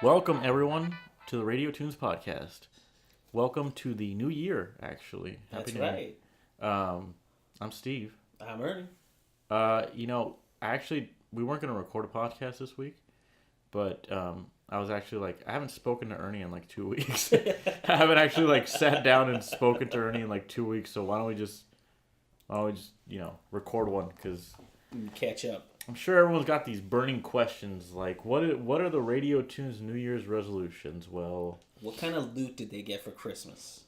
Welcome, everyone, to the Radio Toons podcast. Welcome to the new year, actually. That's New right. Year. I'm Steve. I'm Ernie. We weren't going to record a podcast this week, but I was actually I haven't spoken to Ernie in like 2 weeks. I haven't actually sat down and spoken to Ernie in like 2 weeks, so why don't we just record one, because Catch up. I'm sure everyone's got these burning questions like what are the Radio Tunes New Year's resolutions? Well, What kind of loot did they get for Christmas?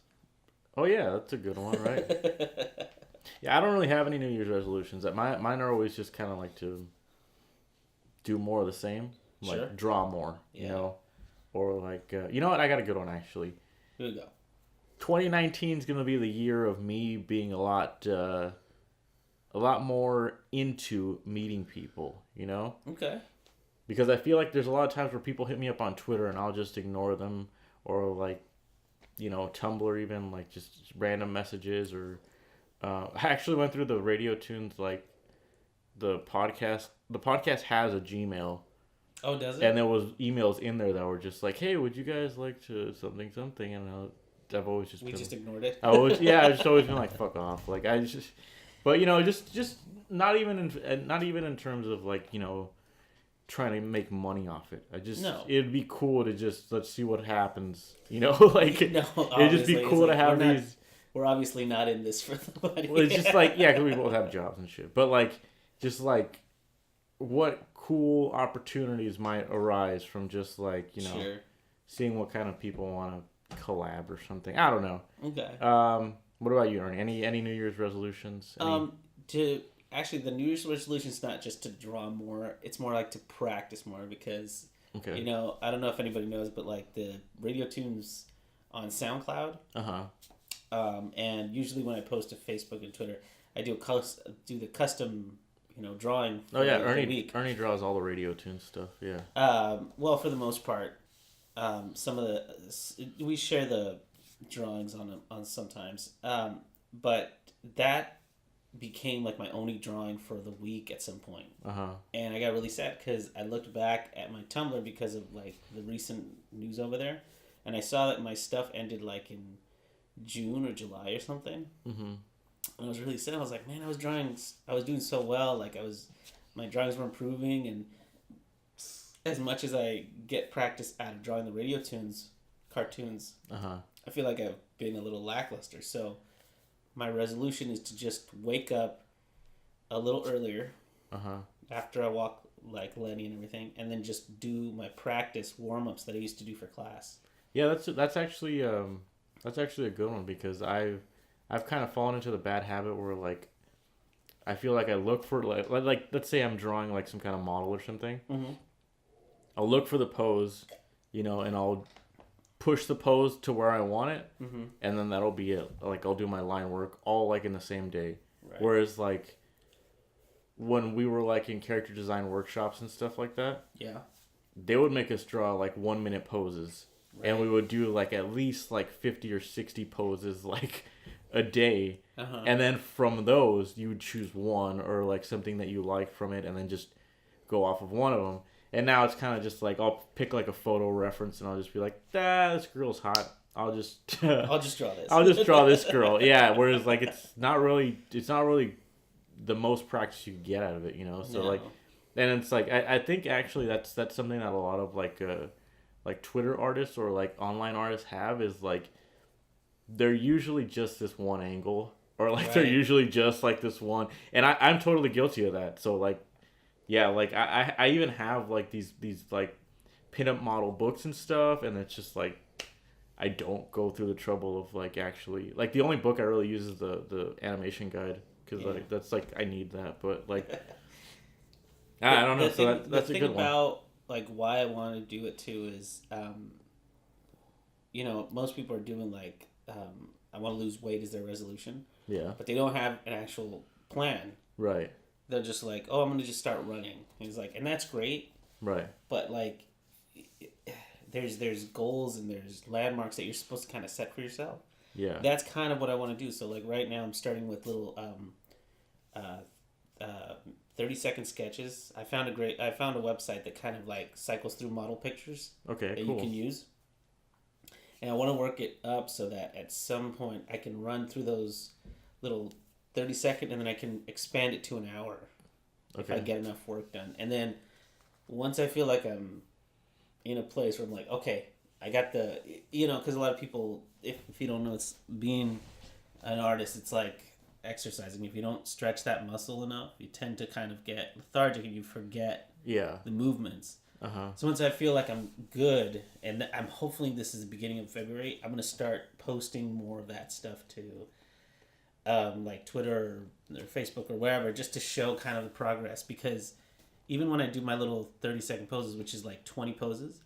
oh yeah, that's a good one, right? Yeah, I don't really have any New Year's resolutions. Mine are always just kind of like to do more of the same, like Sure. draw more, or you know what? I got a good one actually. Here we go. 2019 is gonna be the year of me being a lot more into meeting people, Okay. because I feel like there's a lot of times where people hit me up on Twitter and I'll just ignore them, or Tumblr, even just random messages, or I actually went through the Radio Tunes, the podcast. The podcast has a Gmail, Oh, does it? and there was emails in there that were just like, "Hey, would you guys like to something something?" And I've always just We been, just ignored it. I've just always been like, "Fuck off!" But just not even in terms of trying to make money off it. No. It'd be cool to just let's see what happens. No, It'd just be obviously, cool to have we're these. We're obviously not in this for the money. Well, it's just because we both have jobs and shit. But what cool opportunities might arise from just Sure. seeing what kind of people want to collab or something. I don't know. Okay. What about you, Ernie? Any New Year's resolutions? The New Year's resolution is not just to draw more. It's more like to practice more because, Okay. I don't know if anybody knows, but the Radio Tunes on SoundCloud. And usually when I post to Facebook and Twitter, I do the custom, drawing. Oh yeah, the Ernie. week. Ernie draws all the Radio Tune stuff. Yeah. Well, for the most part, some of we share the drawings on sometimes. But that became my only drawing for the week at some point. And I got really sad because I looked back at my Tumblr because of the recent news over there, and I saw that my stuff ended in June or July or something. Mm-hmm. And I was really sad. I was like, man, I was doing so well. My drawings were improving, and as much as I get practice out of drawing the Radio Tunes cartoons, I feel like I've been a little lackluster. So my resolution is to just wake up a little earlier after I walk Lenny and everything, and then just do my practice warm-ups that I used to do for class. Yeah, that's actually a good one, because I've kind of fallen into the bad habit where I feel like I look for let's say I'm drawing some kind of model or something. Mm-hmm. I'll look for the pose, and I'll push the pose to where I want it, and then that'll be it. I'll do my line work all in the same day. Right. Whereas when we were in character design workshops and stuff like that, Yeah. they would make us draw 1 minute poses. Right. And we would do at least 50 or 60 poses a day. And then from those you would choose one, or something that you like from it, and then just go off of one of them. And now it's kind of just I'll pick a photo reference, and I'll just be this girl's hot. I'll just I'll just draw this. I'll just draw this girl. Yeah, whereas it's not really the most practice you get out of it, So No. and it's I think actually that's something that a lot of Twitter artists or online artists have, is they're usually just this one angle, or they're Right. usually just this one, and I'm totally guilty of that. So I even have these pinup model books and stuff, and it's just I don't go through the trouble of actually the only book I really use is the animation guide, because that's I need that, but I don't know. So that's a good one. The thing about why I want to do it too is, most people are doing I want to lose weight is their resolution. Yeah. But they don't have an actual plan. Right. They're just I'm going to just start running. And it's and that's great. Right. But there's goals and there's landmarks that you're supposed to kind of set for yourself. Yeah. That's kind of what I want to do. So right now I'm starting with little 30-second sketches. I found a website that kind of like cycles through model pictures Okay, that cool. you can use. And I want to work it up so that at some point I can run through those little 30-second, and then I can expand it to an hour if I get enough work done. And then once I feel like I'm in a place where I'm like, okay, I got the, because a lot of people, if you don't know, it's being an artist, it's like exercising. If you don't stretch that muscle enough, you tend to kind of get lethargic and you forget the movements. So once I feel like I'm good, and I'm hopefully this is the beginning of February, I'm going to start posting more of that stuff to like Twitter or Facebook or wherever, just to show kind of the progress. Because even when I do my little 30-second poses, which is like 20 poses,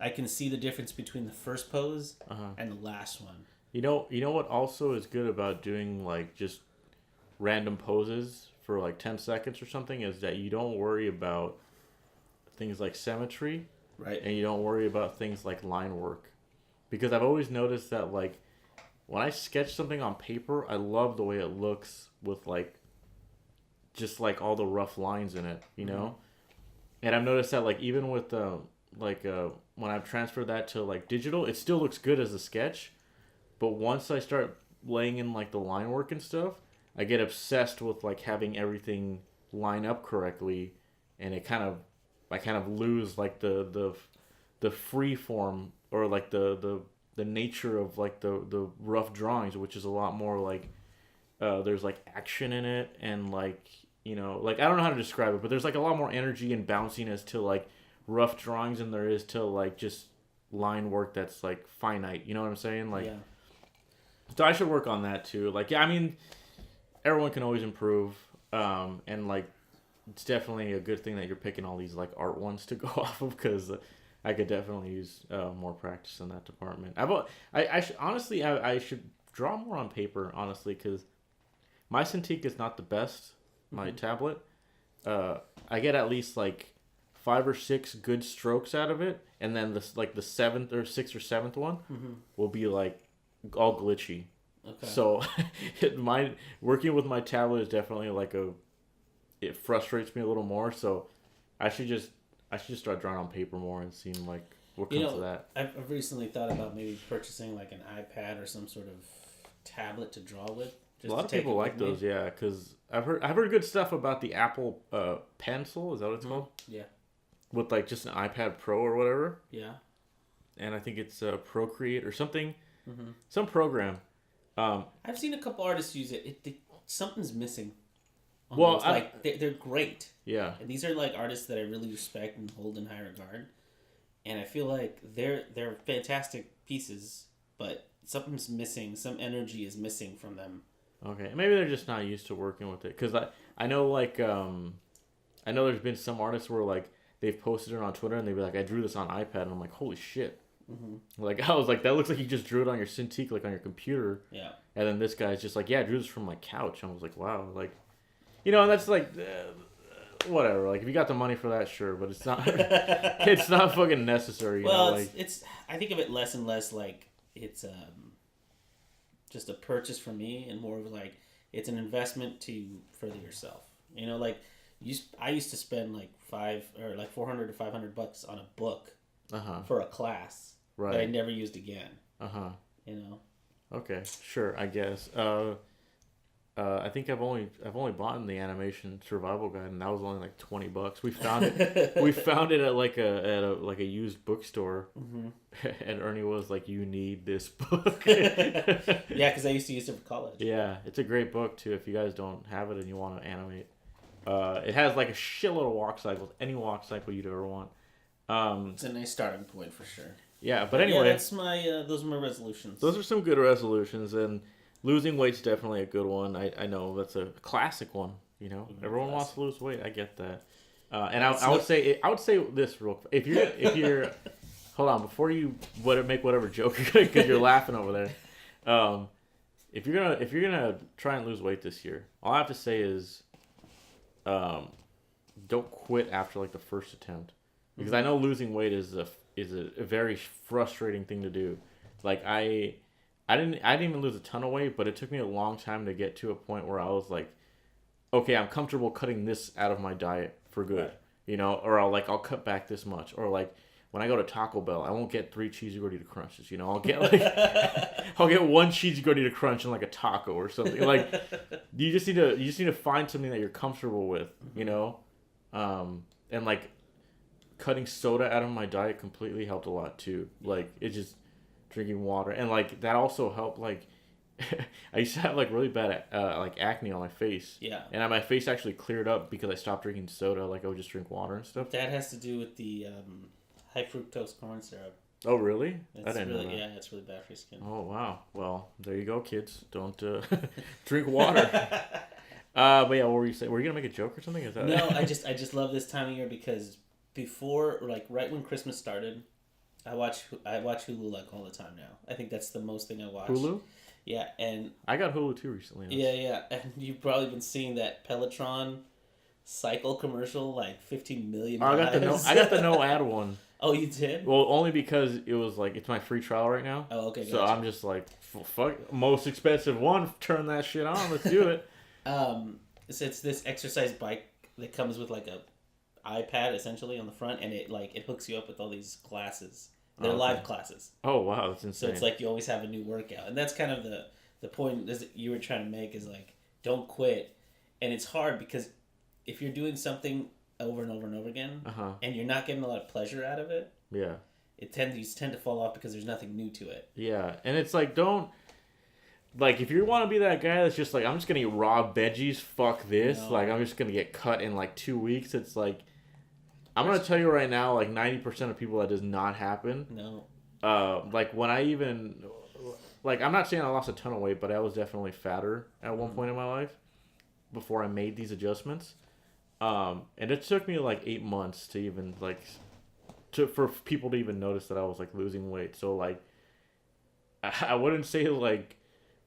I can see the difference between the first pose and the last one. You know what also is good about doing like just random poses for like 10 seconds or something is that you don't worry about things like symmetry, right? And you don't worry about things like line work, because I've always noticed that like when I sketch something on paper, I love the way it looks with like just like all the rough lines in it, And I've noticed that like even with when I've transferred that to like digital, it still looks good as a sketch, but once I start laying in like the line work and stuff, I get obsessed with like having everything line up correctly, and I kind of lose like the free form, or like the nature of like the rough drawings, which is a lot more like there's like action in it, and like like I don't know how to describe it, but there's like a lot more energy and bounciness to like rough drawings than there is to like just line work that's like finite. You know what I'm saying? Like, so I should work on that too. Like, yeah, I mean, everyone can always improve, and like it's definitely a good thing that you're picking all these like art ones to go off of, because I could definitely use more practice in that department. I should draw more on paper, honestly, because my Cintiq is not the best. My tablet, I get at least like 5 or 6 good strokes out of it, and then the 7th or 6th or 7th one will be like all glitchy. Okay. So working with my tablet is definitely like it frustrates me a little more. So I should just start drawing on paper more and seeing like what comes of that. I've recently thought about maybe purchasing like an iPad or some sort of tablet to draw with. A lot of people like those, yeah, because I've heard good stuff about the Apple Pencil. Is that what it's called? Yeah. With like just an iPad Pro or whatever. Yeah. And I think it's Procreate or something, some program. I've seen a couple artists use it. Something's missing. Well, like they're great. Yeah. And these are like artists that I really respect and hold in high regard, and I feel like they're fantastic pieces, but something's missing. Some energy is missing from them. Okay, maybe they're just not used to working with it. Because I know like I know there's been some artists where like they've posted it on Twitter and they'd be like, I drew this on iPad, and I'm like, holy shit. Like I was like, that looks like you just drew it on your Cintiq, like on your computer. Yeah. And then this guy's just like, yeah, I drew this from my couch. I was like, wow, like, and that's like, whatever. Like if you got the money for that, sure, but it's not, it's not fucking necessary. It's I think of it less and less like it's just a purchase for me, and more of like it's an investment to further yourself. Like I used to spend like $400 to $500 on a book for a class that I never used again. Okay, sure, I guess. I think I've only bought the animation survival guide, and that was only like $20. We found it. We found it at a used bookstore, and Ernie was like, "You need this book." Yeah, because I used to use it for college. Yeah, it's a great book too. If you guys don't have it and you want to animate, it has like a shitload of walk cycles, any walk cycle you'd ever want. It's a nice starting point for sure. Yeah, but anyway, that's those are my resolutions. Those are some good resolutions, and losing weight's definitely a good one. I know that's a classic one. Everyone wants to lose weight. I get that. And I would say this real quick. If you're hold on before you make whatever joke because you're laughing over there. If you're gonna try and lose weight this year, all I have to say is, don't quit after like the first attempt, because I know losing weight is a very frustrating thing to do. Like I didn't even lose a ton of weight, but it took me a long time to get to a point where I was like okay, I'm comfortable cutting this out of my diet for good, Right. you know, or I'll cut back this much, or like when I go to Taco Bell, I won't get 3 cheesy gordita crunches, you know, I'll get like I'll get 1 cheesy gordita crunch and like a taco or something. Like you just need to find something that you're comfortable with, you know, and like cutting soda out of my diet completely helped a lot too. Like it just drinking water and like that also helped like. I used to have like really bad like acne on my face. Yeah. And my face actually cleared up because I stopped drinking soda. Like I would just drink water and stuff. That has to do with the high fructose corn syrup. Oh really? It's I didn't really, know that. Yeah, it's really bad for your skin. Oh wow. Well, there you go, kids. Don't drink water. But yeah, what were you saying? Were you gonna make a joke or something? Is that No, I just love this time of year because before, like right when Christmas started, I watch Hulu like all the time now. I think that's the most thing I watch. Hulu? Yeah, and I got Hulu too recently. yeah, and you've probably been seeing that Peloton cycle commercial like 15 million Oh, times. I got the no ad one. Oh, you did? Well, only because it was like it's my free trial right now. Oh, okay. So Gotcha. I'm just like, fuck, most expensive one. Turn that shit on. Let's do it. It's this exercise bike that comes with like a iPad essentially on the front, and it hooks you up with all these classes. They're live classes. Oh wow, that's insane. So it's like you always have a new workout, and that's kind of the point that you were trying to make is like don't quit, and it's hard because if you're doing something over and over and over again, and you're not getting a lot of pleasure out of it, yeah, you tend to fall off because there's nothing new to it. Yeah, and it's like don't. Like, if you want to be that guy that's just like, I'm just going to eat raw veggies, fuck this. No. Like, I'm just going to get cut in, like, 2 weeks. It's like, I'm going to tell you right now, like, 90% of people, that does not happen. No. Like, when I even, like, I'm not saying I lost a ton of weight, but I was definitely fatter at one point in my life before I made these adjustments. And it took me, like, 8 months to even, like, for people to even notice that I was, like, losing weight. So, like, I wouldn't say, like,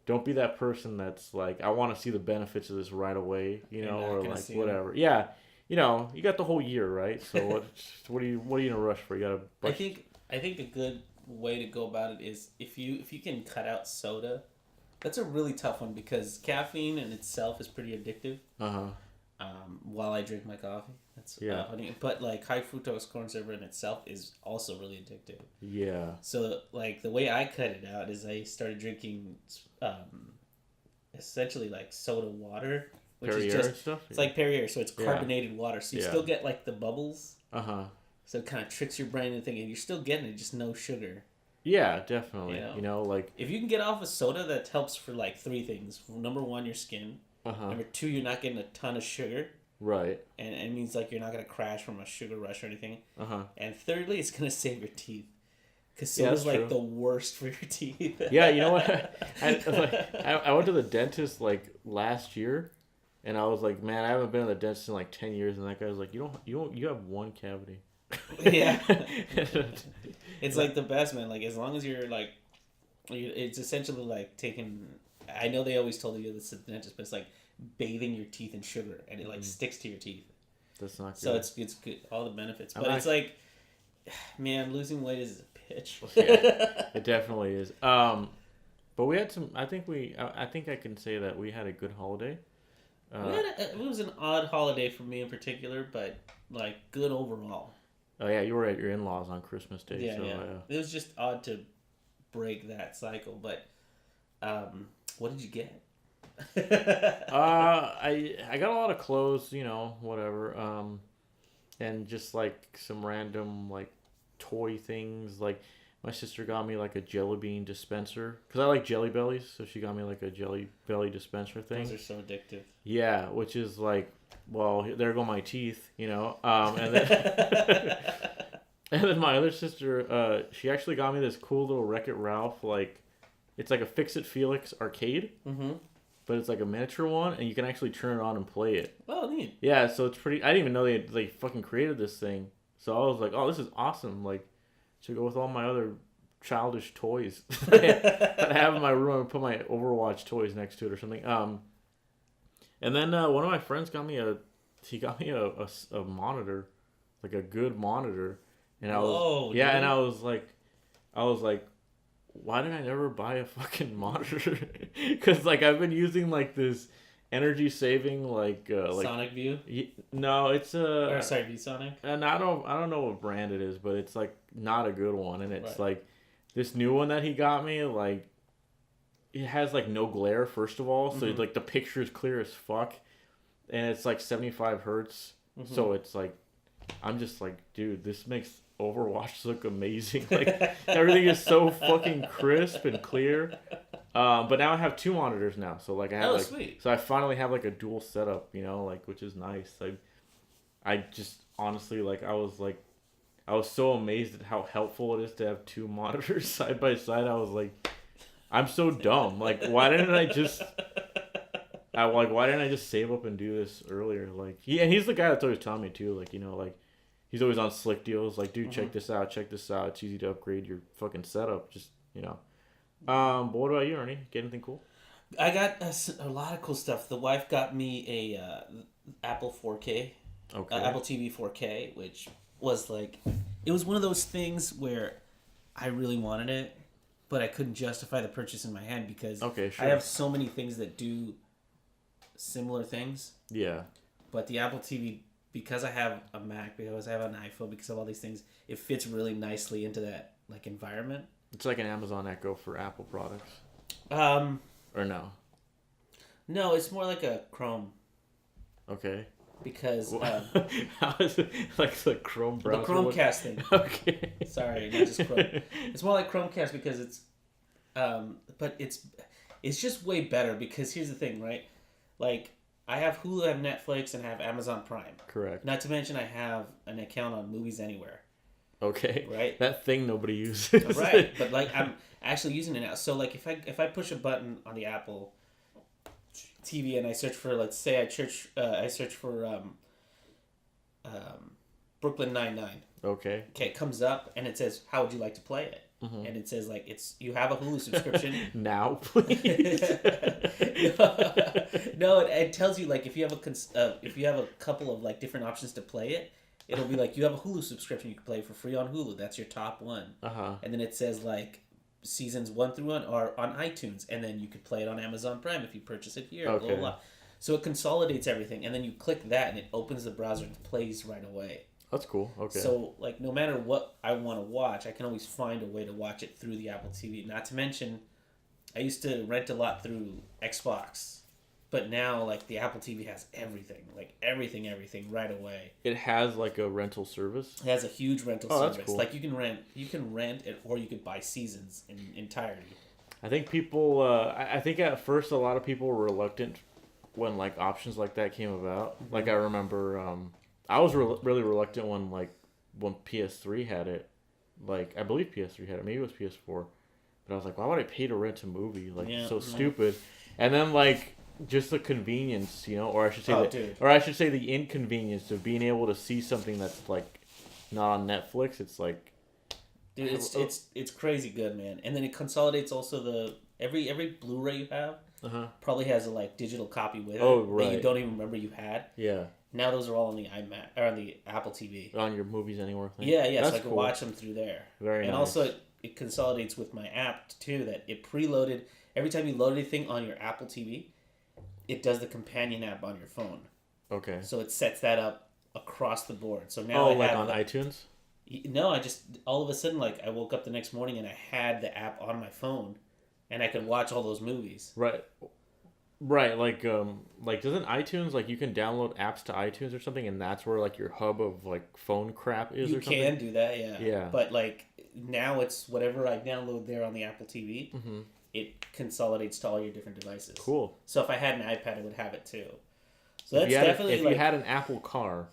don't be that person that's like, I want to see the benefits of this right away, you know, or like whatever. Yeah, you know, you got the whole year, right? So what are you in a rush for? You gotta. I think a good way to go about it is if you can cut out soda. That's a really tough one because caffeine in itself is pretty addictive. While I drink my coffee, that's funny. But like high fructose corn syrup in itself is also really addictive. Yeah. So like the way I cut it out is I started drinking, essentially like soda water, which Perrier is just stuff? It's like Perrier, so it's carbonated water. So you still get like the bubbles. So it kind of tricks your brain into thinking you're still getting it, just no sugar. Yeah, definitely. You know, like if you can get off of soda, that helps for like 3 things. Number 1, your skin. Number 2, you're not getting a ton of sugar. Right. And it means like you're not gonna crash from a sugar rush or anything. And thirdly, it's gonna save your teeth. Because soda's like the worst for your teeth. Yeah, you know what? I went to the dentist like last year, and I was like, man, I haven't been to the dentist in like 10 years, and that guy was like, you have 1 cavity. Yeah. It's like the best, man. Like as long as you're like, it's essentially like taking. I know they always told you this at the dentist, but it's like bathing your teeth in sugar, and it like sticks to your teeth. That's not good. So it's good, all the benefits, but it's like, man, losing weight is a bitch. Yeah, it definitely is. But we had some. I think I can say that we had a good holiday. It was an odd holiday for me in particular, but like good overall. Oh yeah, you were at your in-laws on Christmas Day. Yeah, so, yeah. It was just odd to break that cycle, but what did you get? I got a lot of clothes, you know, whatever. And just like some random like toy things. Like my sister got me like a jelly bean dispenser because I like Jelly Bellies, so she got me like a Jelly Belly dispenser thing. Those are so addictive. Yeah, which is like, well, there go my teeth, you know. And then and then my other sister, she actually got me this cool little Wreck-It Ralph, like it's like a Fix-It Felix arcade. But it's like a miniature one, and you can actually turn it on and play it. Oh, neat. Yeah, so it's pretty. I didn't even know they fucking created this thing. So I was like, oh, this is awesome. Like, to go with all my other childish toys that I have in my room. I put my Overwatch toys next to it or something. And then one of my friends got me a monitor, like a good monitor, and I was and I was like, why did I never buy a fucking monitor? Because like I've been using like this energy saving Sonic View. No, it's Or sorry, VSonic. and I don't know what brand it is, but it's like not a good one, and it's Right. like this new one that he got me, like it has like no glare first of all, so like the picture is clear as fuck, and it's like 75 hertz, so it's like I'm just like, dude, this makes Overwatch look amazing. Like everything is so fucking crisp and clear. But now I have two monitors now, so like I have sweet. so I finally have like a dual setup, you know, like which is nice. I just honestly I was so amazed at how helpful it is to have two monitors side by side. I was like, I'm so dumb. Like why didn't I just save up and do this earlier? Like and he's the guy that's always telling me too, like, you know, like he's always on slick deals, like, dude, check this out. It's easy to upgrade your fucking setup. Just, you know. But what about you, Ernie? Get anything cool? I got a lot of cool stuff. The wife got me a Apple 4K, Apple TV 4K, which was like, it was one of those things where I really wanted it, but I couldn't justify the purchase in my hand because I have so many things that do similar things. Yeah. But the Apple TV, because I have a Mac, because I have an iPhone, because of all these things, it fits really nicely into that like environment. It's like an Amazon Echo for Apple products. Or no? No, it's more like a Chrome. Okay. Because how is it like the Chrome browser? The Chromecast thing. Okay. Sorry, not just Chrome. It's more like Chromecast because it's, but it's just way better because here's the thing, right? Like I have Hulu, I have Netflix, and I have Amazon Prime. Correct. Not to mention I have an account on Movies Anywhere. Okay. Right. That thing nobody uses. Right, but like I'm actually using it now. So like if I push a button on the Apple TV and I search for, let's say I search for Brooklyn Nine-Nine. Okay. Okay, it comes up and it says, "How would you like to play it?" And it says like you have a Hulu subscription. Now, please. No, it tells you like if you have a couple of like different options to play it, it'll be like you have a Hulu subscription you can play for free on Hulu. That's your top one. And then it says like seasons 1 through 1 are on iTunes, and then you could play it on Amazon Prime if you purchase it here. Okay. Blah, blah, blah. So it consolidates everything, and then you click that, and it opens the browser and plays right away. That's cool. Okay. So like no matter what I want to watch, I can always find a way to watch it through the Apple TV. Not to mention, I used to rent a lot through Xbox. But now, like, the Apple TV has everything. Like, everything right away. It has, like, a rental service? It has a huge rental service. That's cool. Like, you can rent it, or you could buy seasons in entirety. I think people, I think at first a lot of people were reluctant when, like, options like that came about. Like, I remember, I was really reluctant when PS3 had it. Like, I believe PS3 had it. Maybe it was PS4. But I was like, why would I pay to rent a movie? Like, so stupid. And then, like, just the convenience, you know, or I should say the inconvenience of being able to see something that's like not on Netflix. It's like, dude, it's crazy good, man. And then it consolidates also the every Blu-ray you have probably has a like digital copy with it that you don't even remember you had. Yeah. Now those are all on the iMac or on the Apple TV. On your Movies Anywhere thing. Yeah, that's so I can watch them through there. Very nice. And also it consolidates with my app too. That it preloaded every time you load anything on your Apple TV. It does the companion app on your phone. Okay. So it sets that up across the board. So now I have on iTunes? No, I just all of a sudden I woke up the next morning and I had the app on my phone, and I could watch all those movies. Right. Like doesn't iTunes you can download apps to iTunes or something, and that's where like your hub of like phone crap is. You can do that, yeah. Yeah. But like now it's whatever I download there on the Apple TV. It consolidates to all your different devices. Cool. So if I had an iPad, it would have it too. So that's definitely if you had an Apple car,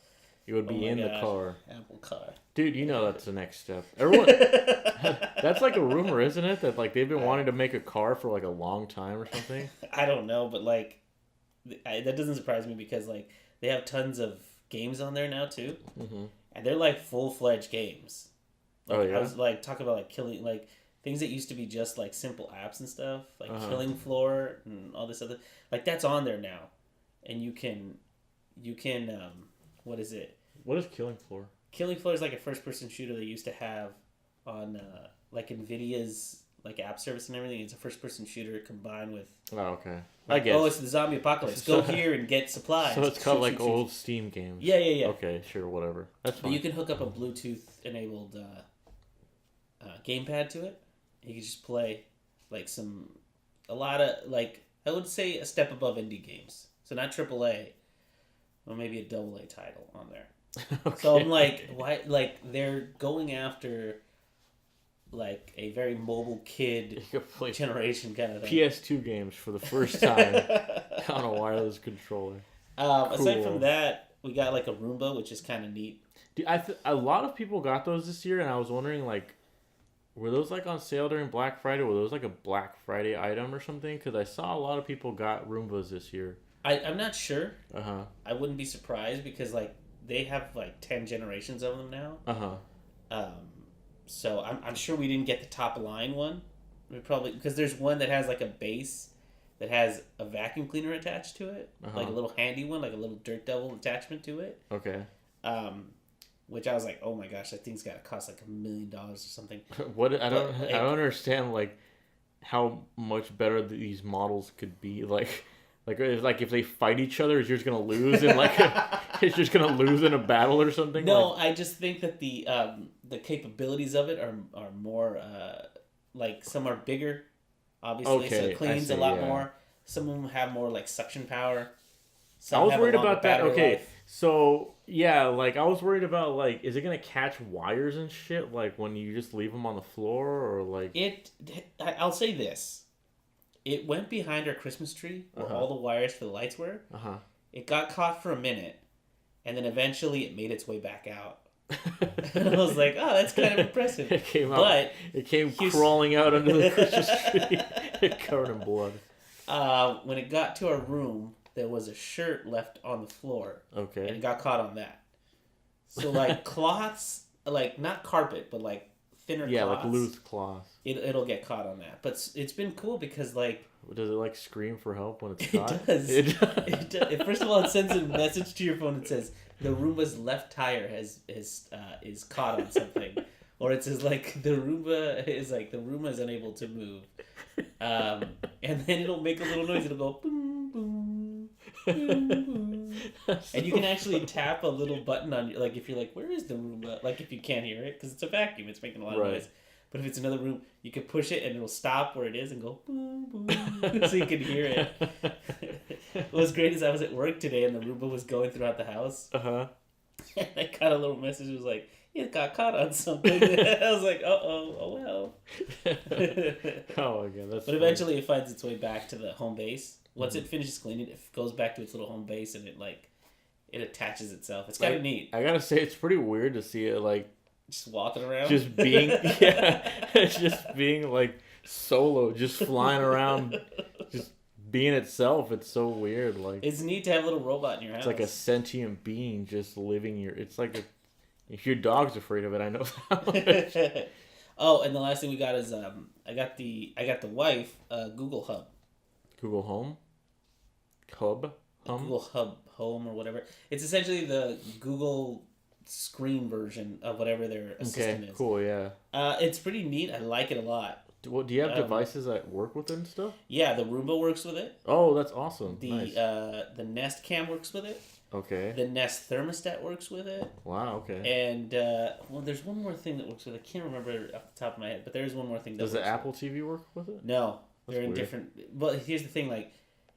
it would be in the car. Apple car. Dude, you know that's the next step. Everyone, that's like a rumor, isn't it? That like they've been wanting to make a car for like a long time or something. I don't know, but like that doesn't surprise me because like they have tons of games on there now too, and they're like full-fledged games. Like, I was like talking about like killing like. Things that used to be just like simple apps and stuff, like Killing Floor and all this other, like that's on there now, and you can, what is it? What is Killing Floor? Killing Floor is like a first-person shooter they used to have on like Nvidia's like app service and everything. It's a first person shooter combined with. Oh, okay. Like, I guess. oh, it's the zombie apocalypse. Go here and get supplies. So it's called like old Steam games. Yeah, yeah, yeah. Okay, sure, whatever. That's fine. But you can hook up a Bluetooth enabled gamepad to it. You can just play like a lot of like I would say a step above indie games. So not AAA, or maybe a AA title on there. Okay. So I'm like, why? Like they're going after like a very mobile kid generation kind of thing. PS2 games for the first time on a wireless controller. Cool. Aside from that, we got like a Roomba, which is kind of neat. Dude, a lot of people got those this year, and I was wondering like, were those like on sale during Black Friday? Were those like a Black Friday item or something? Because I saw a lot of people got Roombas this year. I'm not sure. Uh-huh. I wouldn't be surprised because like they have like 10 generations of them now. Uh-huh. So I'm sure we didn't get the top line one. We probably because there's one that has like a base that has a vacuum cleaner attached to it, like a little handy one, like a little Dirt Devil attachment to it. Okay. Which I was like, oh my gosh, that thing's got to cost like $1 million or something. What I don't understand like how much better these models could be. Like if they fight each other, is yours gonna lose in like is yours gonna lose in a battle or something? No, I just think that the capabilities of it are more like some are bigger, obviously, so it cleans a lot more. Some of them have more like suction power. I was worried about that. Okay, life. So yeah, like I was worried about like, is it gonna catch wires and shit like when you just leave them on the floor or like it? I'll say this: it went behind our Christmas tree where all the wires for the lights were. It got caught for a minute, and then eventually it made its way back out. And I was like, oh, that's kind of impressive. It came out. But it came crawling out under the Christmas tree, covered in blood. When it got to our room, there was a shirt left on the floor. Okay. And it got caught on that. So like cloths, like not carpet, but like thinner cloths. Yeah, like loose cloth. It'll get caught on that. But it's been cool because like... Does it like scream for help when it's caught? It does. First of all, it sends a message to your phone that says, the Roomba's left tire is caught on something. Or it says like, the Roomba is unable to move. And then it'll make a little noise. It'll go boom, boom, boom, boom. And you can actually tap a little button on like if you're like, where is the Roomba? Like if you can't hear it because it's a vacuum, it's making a lot of noise. But if it's another room, you can push it and it'll stop where it is and go boom, boom, so you can hear it. What was great is I was at work today and the Roomba was going throughout the house. And I got a little message. It was like, it got caught on something. I was like, oh well. Oh my god, that's. But eventually, it finds its way back to the home base. Once it finishes cleaning, it goes back to its little home base, and it attaches itself. It's kind of neat. I gotta say, it's pretty weird to see it like just walking around, just being just being like solo, just flying around, just being itself. It's so weird. Like it's neat to have a little robot in your house. It's like a sentient being just living It's like if your dog's afraid of it, I know that. Oh, and the last thing we got is I got the wife Google Hub. Google Home? Hub? Google Hub Home or whatever. It's essentially the Google screen version of whatever their assistant is. Okay, cool, yeah. It's pretty neat. I like it a lot. Do you have devices that work with it and stuff? Yeah, the Roomba works with it. Oh, that's awesome. Nice. The Nest Cam works with it. Okay. The Nest thermostat works with it. Wow, okay. And, there's one more thing that works with it. I can't remember off the top of my head, but there is one more thing that Does the Apple TV work with it? No. They're in different... Well, here's the thing, like,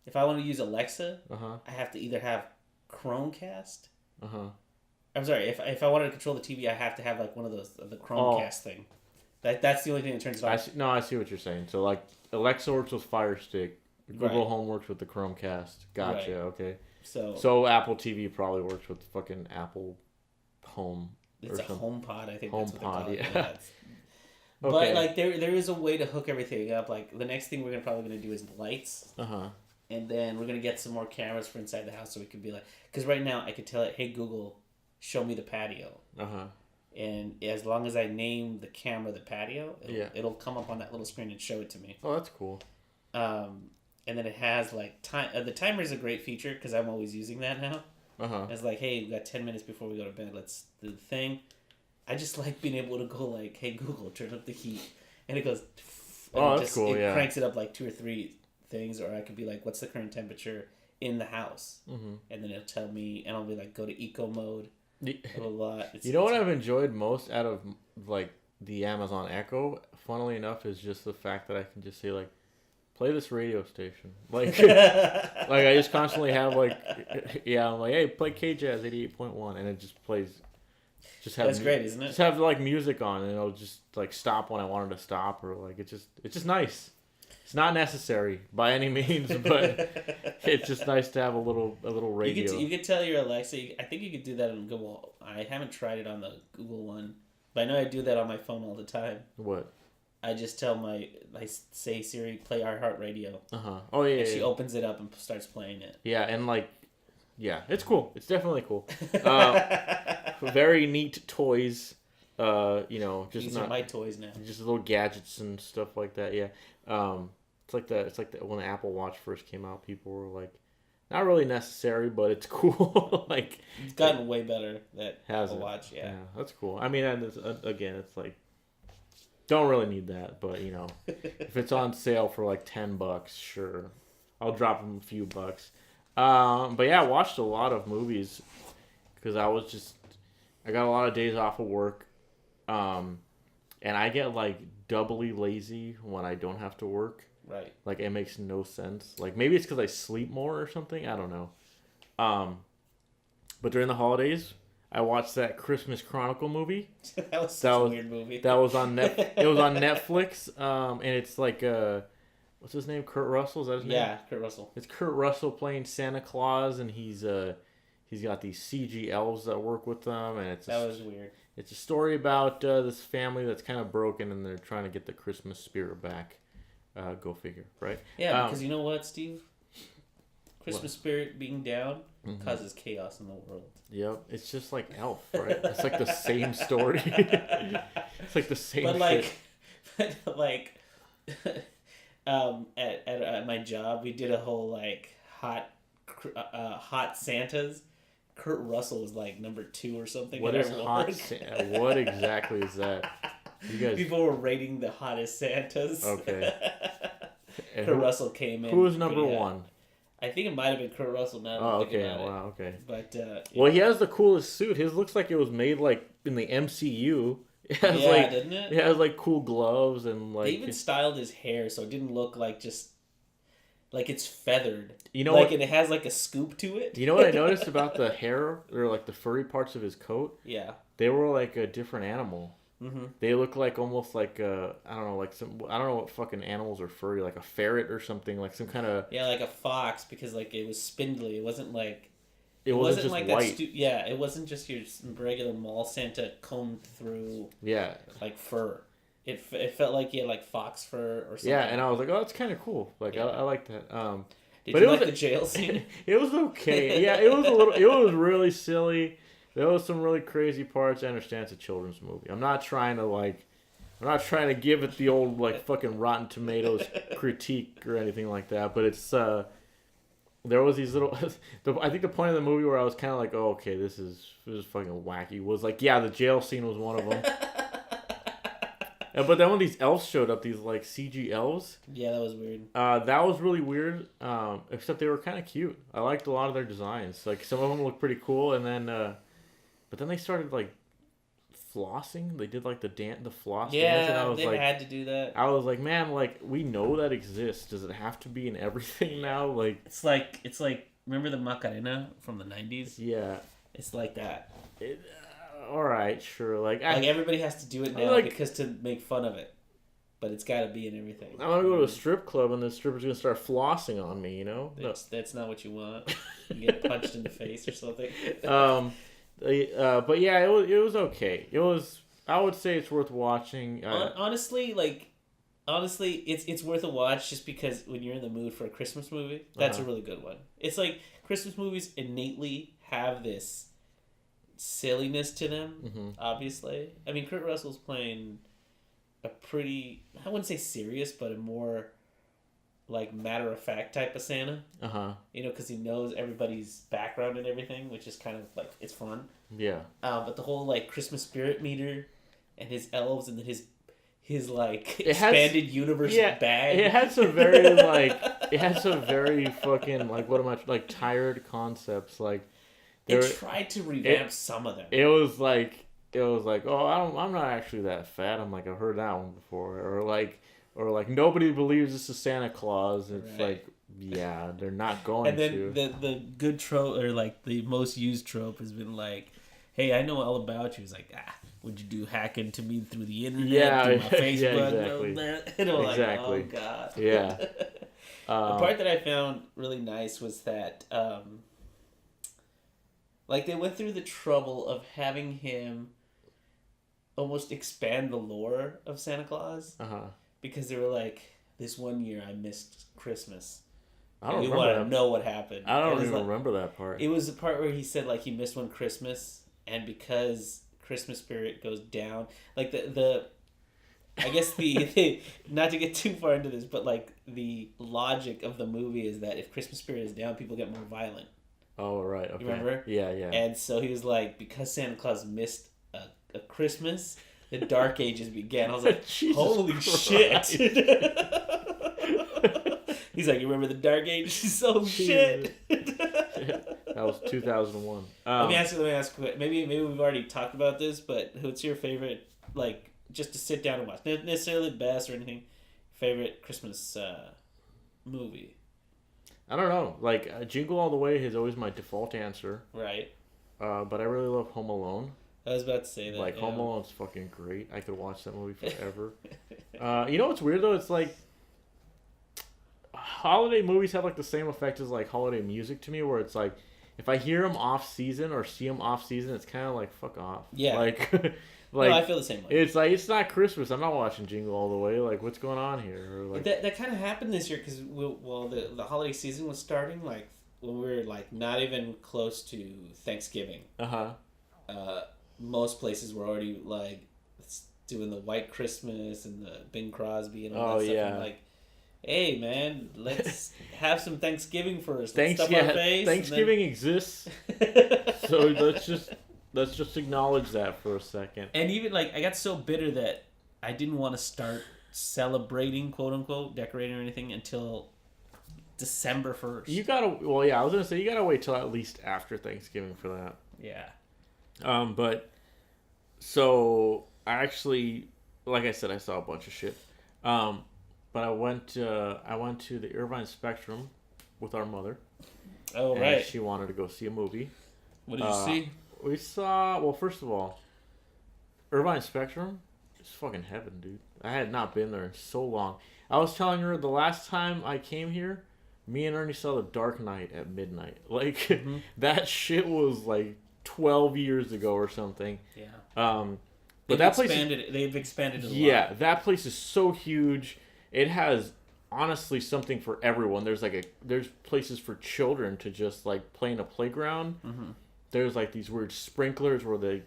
if I want to use Alexa, I have to either have Chromecast. I'm sorry, if I wanted to control the TV, I have to have, like, one of those, the Chromecast thing. That's the only thing that turns it on. I see what you're saying. So, like, Alexa works with Fire Stick. Google Home works with the Chromecast. Gotcha, okay. So Apple TV probably works with fucking Apple Home. It's a HomePod, I think HomePod, that's what they call it. Yeah. Okay. But like there is a way to hook everything up. Like the next thing we're probably gonna do is lights. And then we're gonna get some more cameras for inside the house so we could be like, because right now I could tell it, hey Google, show me the patio. And as long as I name the camera the patio, it'll come up on that little screen and show it to me. Oh, that's cool. And then it has like time. The timer is a great feature because I'm always using that now. It's like, hey, we got 10 minutes before we go to bed. Let's do the thing. I just like being able to go like, hey Google, turn up the heat, and it goes, And Oh, that's cool. It cranks it up like 2 or 3 things, or I could be like, what's the current temperature in the house? Mm-hmm. And then it'll tell me, and I'll be like, go to eco mode. A lot. You know what I've enjoyed most out of like the Amazon Echo, funnily enough, is just the fact that I can just say like, play this radio station. Like, like I just constantly have like, I'm like, hey, play KJazz 88.1, and it just plays. Just have That's great, isn't it? Just have like music on, and it'll just like stop when I wanted to stop, or like it's just nice. It's not necessary by any means, but it's just nice to have a little radio. You could tell your Alexa. I think you could do that on Google. I haven't tried it on the Google one, but I know I do that on my phone all the time. What? I just tell I say Siri, play iHeartRadio. Oh yeah. And she opens it up and starts playing it. Yeah, and like, yeah, it's cool. It's definitely cool. Very neat toys. Just these are my toys now. Just little gadgets and stuff like that. Yeah. It's like when the Apple Watch first came out, people were like, not really necessary, but it's cool. Like, it's gotten way better. That Apple Watch, yeah, that's cool. I mean, and again, it's like, don't really need that, but if it's on sale for like $10, sure, I'll drop them a few bucks. But yeah, I watched a lot of movies because I got a lot of days off of work, and I get like doubly lazy when I don't have to work. Right. Like, it makes no sense. Like, maybe it's because I sleep more or something. I don't know. But during the holidays, I watched that Christmas Chronicle movie. That was such a weird movie. That was on It was on Netflix. And it's like what's his name? Kurt Russell. Is that his name? Yeah, Kurt Russell. It's Kurt Russell playing Santa Claus, and he's got these CG elves that work with them, and that was weird. It's a story about this family that's kind of broken, and they're trying to get the Christmas spirit back. Go figure, right? Yeah, because you know what, Steve? Christmas spirit being down causes chaos in the world. Yep, it's just like Elf, right? It's like the same story. It's like the same. At my job, we did a whole like hot Santas. Kurt Russell was like number 2 or something. What is hot Santa? What exactly is that? You guys... People were rating the hottest Santas. Okay. Kurt Russell came in. Who was number 1? I think it might have been Kurt Russell now. Oh, okay. Wow, okay. But well, he has the coolest suit. His looks like it was made like in the MCU. It has didn't it? It has like cool gloves and like. They even styled his hair so it didn't look like just like it's feathered. You know, like it has like a scoop to it. You know what I noticed about the hair or like the furry parts of his coat? Yeah. They were like a different animal. Mm-hmm. They look like almost like I don't know what fucking animals are furry, like a ferret or something, like some kind of like a fox, because like it was spindly. It wasn't like it wasn't just like white. It wasn't just your regular mall Santa combed through. Yeah, like fur. It felt like he had like fox fur or something. Yeah, and I was like, oh, that's kind of cool. Like I like that. Did you like the jail scene? It was okay. Yeah, it was a little. It was really silly. There was some really crazy parts. I understand it's a children's movie. I'm not trying to give it the old like fucking Rotten Tomatoes critique or anything like that. But it's there was these little. I think the point of the movie where I was kind of like, oh, okay, this is fucking wacky. Was like, yeah, the jail scene was one of them. But then when these elves showed up, these like CG elves. Yeah, that was weird. That was really weird. Except they were kind of cute. I liked a lot of their designs. Like some of them looked pretty cool, and then, but then they started like flossing. They did like the floss dance, and I was they had to do that. I was like, man, like we know that exists. Does it have to be in everything now? Like it's like remember the Macarena from the 90s? Yeah, it's like that. All right, sure. Like everybody has to do it now because to make fun of it, but it's got to be in everything. I want to go to a strip club and the stripper's gonna start flossing on me. You know, that's not what you want. You get punched in the face or something. But yeah, it was okay. It was. I would say it's worth watching. Honestly, it's worth a watch just because when you're in the mood for a Christmas movie, that's a really good one. It's like Christmas movies innately have this silliness to them, obviously. I mean, Kurt Russell's playing a pretty, I wouldn't say serious, but a more like matter-of-fact type of Santa. You know, because he knows everybody's background and everything, which is kind of like, it's fun. Yeah. But the whole like Christmas spirit meter and his elves and then his his like It has- expanded universe bag. It had some very fucking like what am I like tired concepts like. They tried to revamp some of them. It was like oh I'm not actually that fat. I'm like I've heard that one before or like nobody believes this is Santa Claus. It's like yeah they're not going and then to. the good trope or like the most used trope has been like, hey, I know all about you. It's like would you do hacking to me through the internet, through my Facebook? Exactly. And I'm like, oh god. Yeah. The part that I found really nice was that like they went through the trouble of having him almost expand the lore of Santa Claus because they were like, this one year I missed Christmas. I don't want to know what happened. I don't even remember that part. It was the part where he said like he missed one Christmas, and because Christmas spirit goes down, like the I guess the not to get too far into this, but like the logic of the movie is that if Christmas spirit is down, people get more violent. Oh right, okay. You remember? Yeah. And so he was like, because Santa Claus missed a Christmas, the Dark Ages began. I was like, holy shit. He's like, you remember the Dark Ages? Oh shit. That was 2001. Let me ask you. Maybe we've already talked about this, but what's your favorite? Like, just to sit down and watch, not necessarily the best or anything. Favorite Christmas movie? I don't know. Like Jingle All the Way is always my default answer. Right. But I really love Home Alone. I was about to say that. Like Home Alone's fucking great. I could watch that movie forever. You know what's weird though? It's like holiday movies have like the same effect as like holiday music to me, where it's like if I hear them off season or see them off season, it's kind of like fuck off. Yeah. Like, no, I feel the same way. It's like it's not Christmas. I'm not watching Jingle All the Way. Like, what's going on here? Or like that kind of happened this year because the holiday season was starting like when we were like not even close to Thanksgiving. Most places were already like doing the White Christmas and the Bing Crosby and all that stuff. I'm like, hey man, let's have some Thanksgiving first. Thanksgiving exists, so let's just acknowledge that for a second. And even like I got so bitter that I didn't want to start celebrating, quote unquote, decorating or anything until December 1st. I was gonna say you gotta wait till at least after Thanksgiving for that. Yeah. But so I actually, like I said, I saw a bunch of shit. But I went to the Irvine Spectrum with our mother. Oh, right. She wanted to go see a movie. What did you see? We saw, well, first of all, Irvine Spectrum is fucking heaven, dude. I had not been there in so long. I was telling her the last time I came here, me and Ernie saw The Dark Knight at midnight. Like, that shit was like 12 years ago or something. Yeah. But they've expanded it a lot. Yeah, that place is so huge. It has honestly something for everyone. There's places for children to just like play in a playground. Mm-hmm. There's like these weird sprinklers where they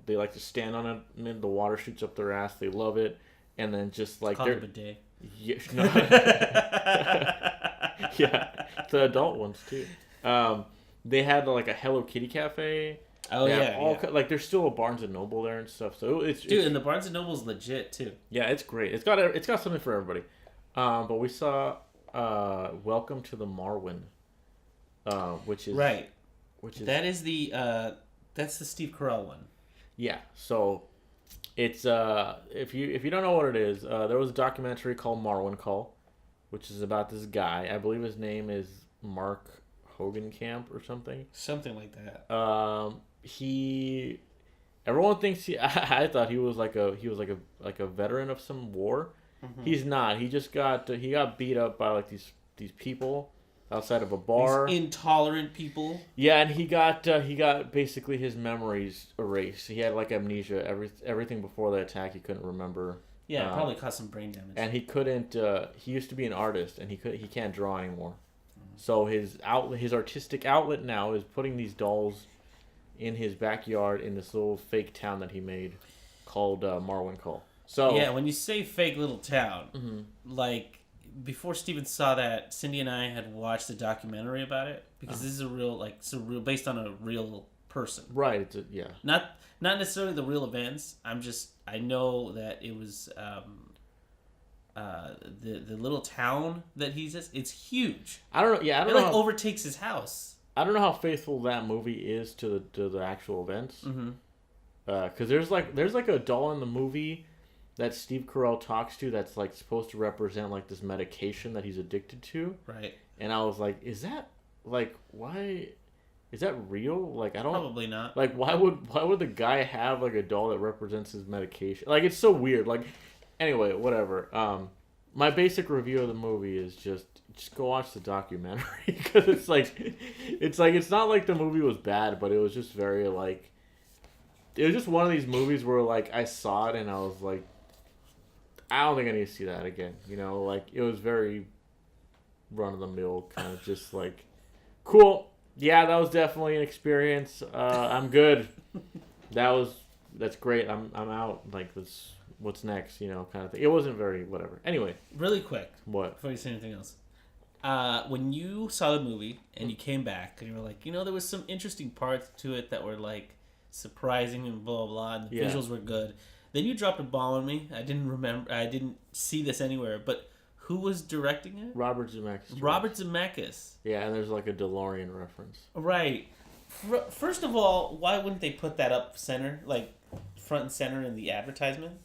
like to stand on it and the water shoots up their ass. They love it. And then just like they're a bidet. Yeah, no. Yeah, the adult ones too. They had like a Hello Kitty cafe. Oh yeah, like there's still a Barnes and Noble there and stuff. So it's and the Barnes and Noble's legit too. Yeah, it's great. It's got something for everybody. But we saw Welcome to the Marwin, which is right. That's the Steve Carell one. Yeah. So it's if you don't know what it is, there was a documentary called Marwin Call, which is about this guy. I believe his name is Mark Hogenkamp or something. Something like that. Everyone thinks I thought he was like a veteran of some war. Mm-hmm. He's not. He just got beat up by like these people outside of a bar. These intolerant people. Yeah, and he got basically his memories erased. He had like amnesia. Everything before the attack he couldn't remember. Yeah, it probably caused some brain damage. And he couldn't. He used to be an artist, and he can't draw anymore. Mm-hmm. So his artistic outlet now is putting these dolls in his backyard in this little fake town that he made called Marwin Call. So yeah, when you say fake little town, mm-hmm. like before Steven saw that, Cindy and I had watched the documentary about it because this is real based on a real person. Right. Not necessarily the real events. I know that it was the little town that he's in. It's huge. I don't know. Yeah, I don't It know. like overtakes his house. I don't know how faithful that movie is to the actual events. Mm-hmm. Because there's like a doll in the movie that Steve Carell talks to that's like supposed to represent like this medication that he's addicted to. Right. And I was like, is that like why? Is that real? Like I don't. Probably not. Like why would the guy have like a doll that represents his medication? Like it's so weird. Like anyway, whatever. My basic review of the movie is just go watch the documentary because it's not like the movie was bad, but it was just very like it was just one of these movies where like I saw it and I was like, I don't think I need to see that again. You know, like it was very run of the mill kind of just like cool. Yeah, that was definitely an experience. I'm good. That's great. I'm out. Like this. What's next? You know, kind of thing. It wasn't very whatever. Anyway, really quick. What? Before you say anything else, when you saw the movie and you came back and you were like, there was some interesting parts to it that were like surprising and blah blah blah, and the visuals were good. Then you dropped a bomb on me. I didn't see this anywhere, but. Who was directing it? Robert Zemeckis. Robert Zemeckis. Yeah, and there's like a DeLorean reference. Right. First of all, why wouldn't they put that up center, like front and center in the advertisement?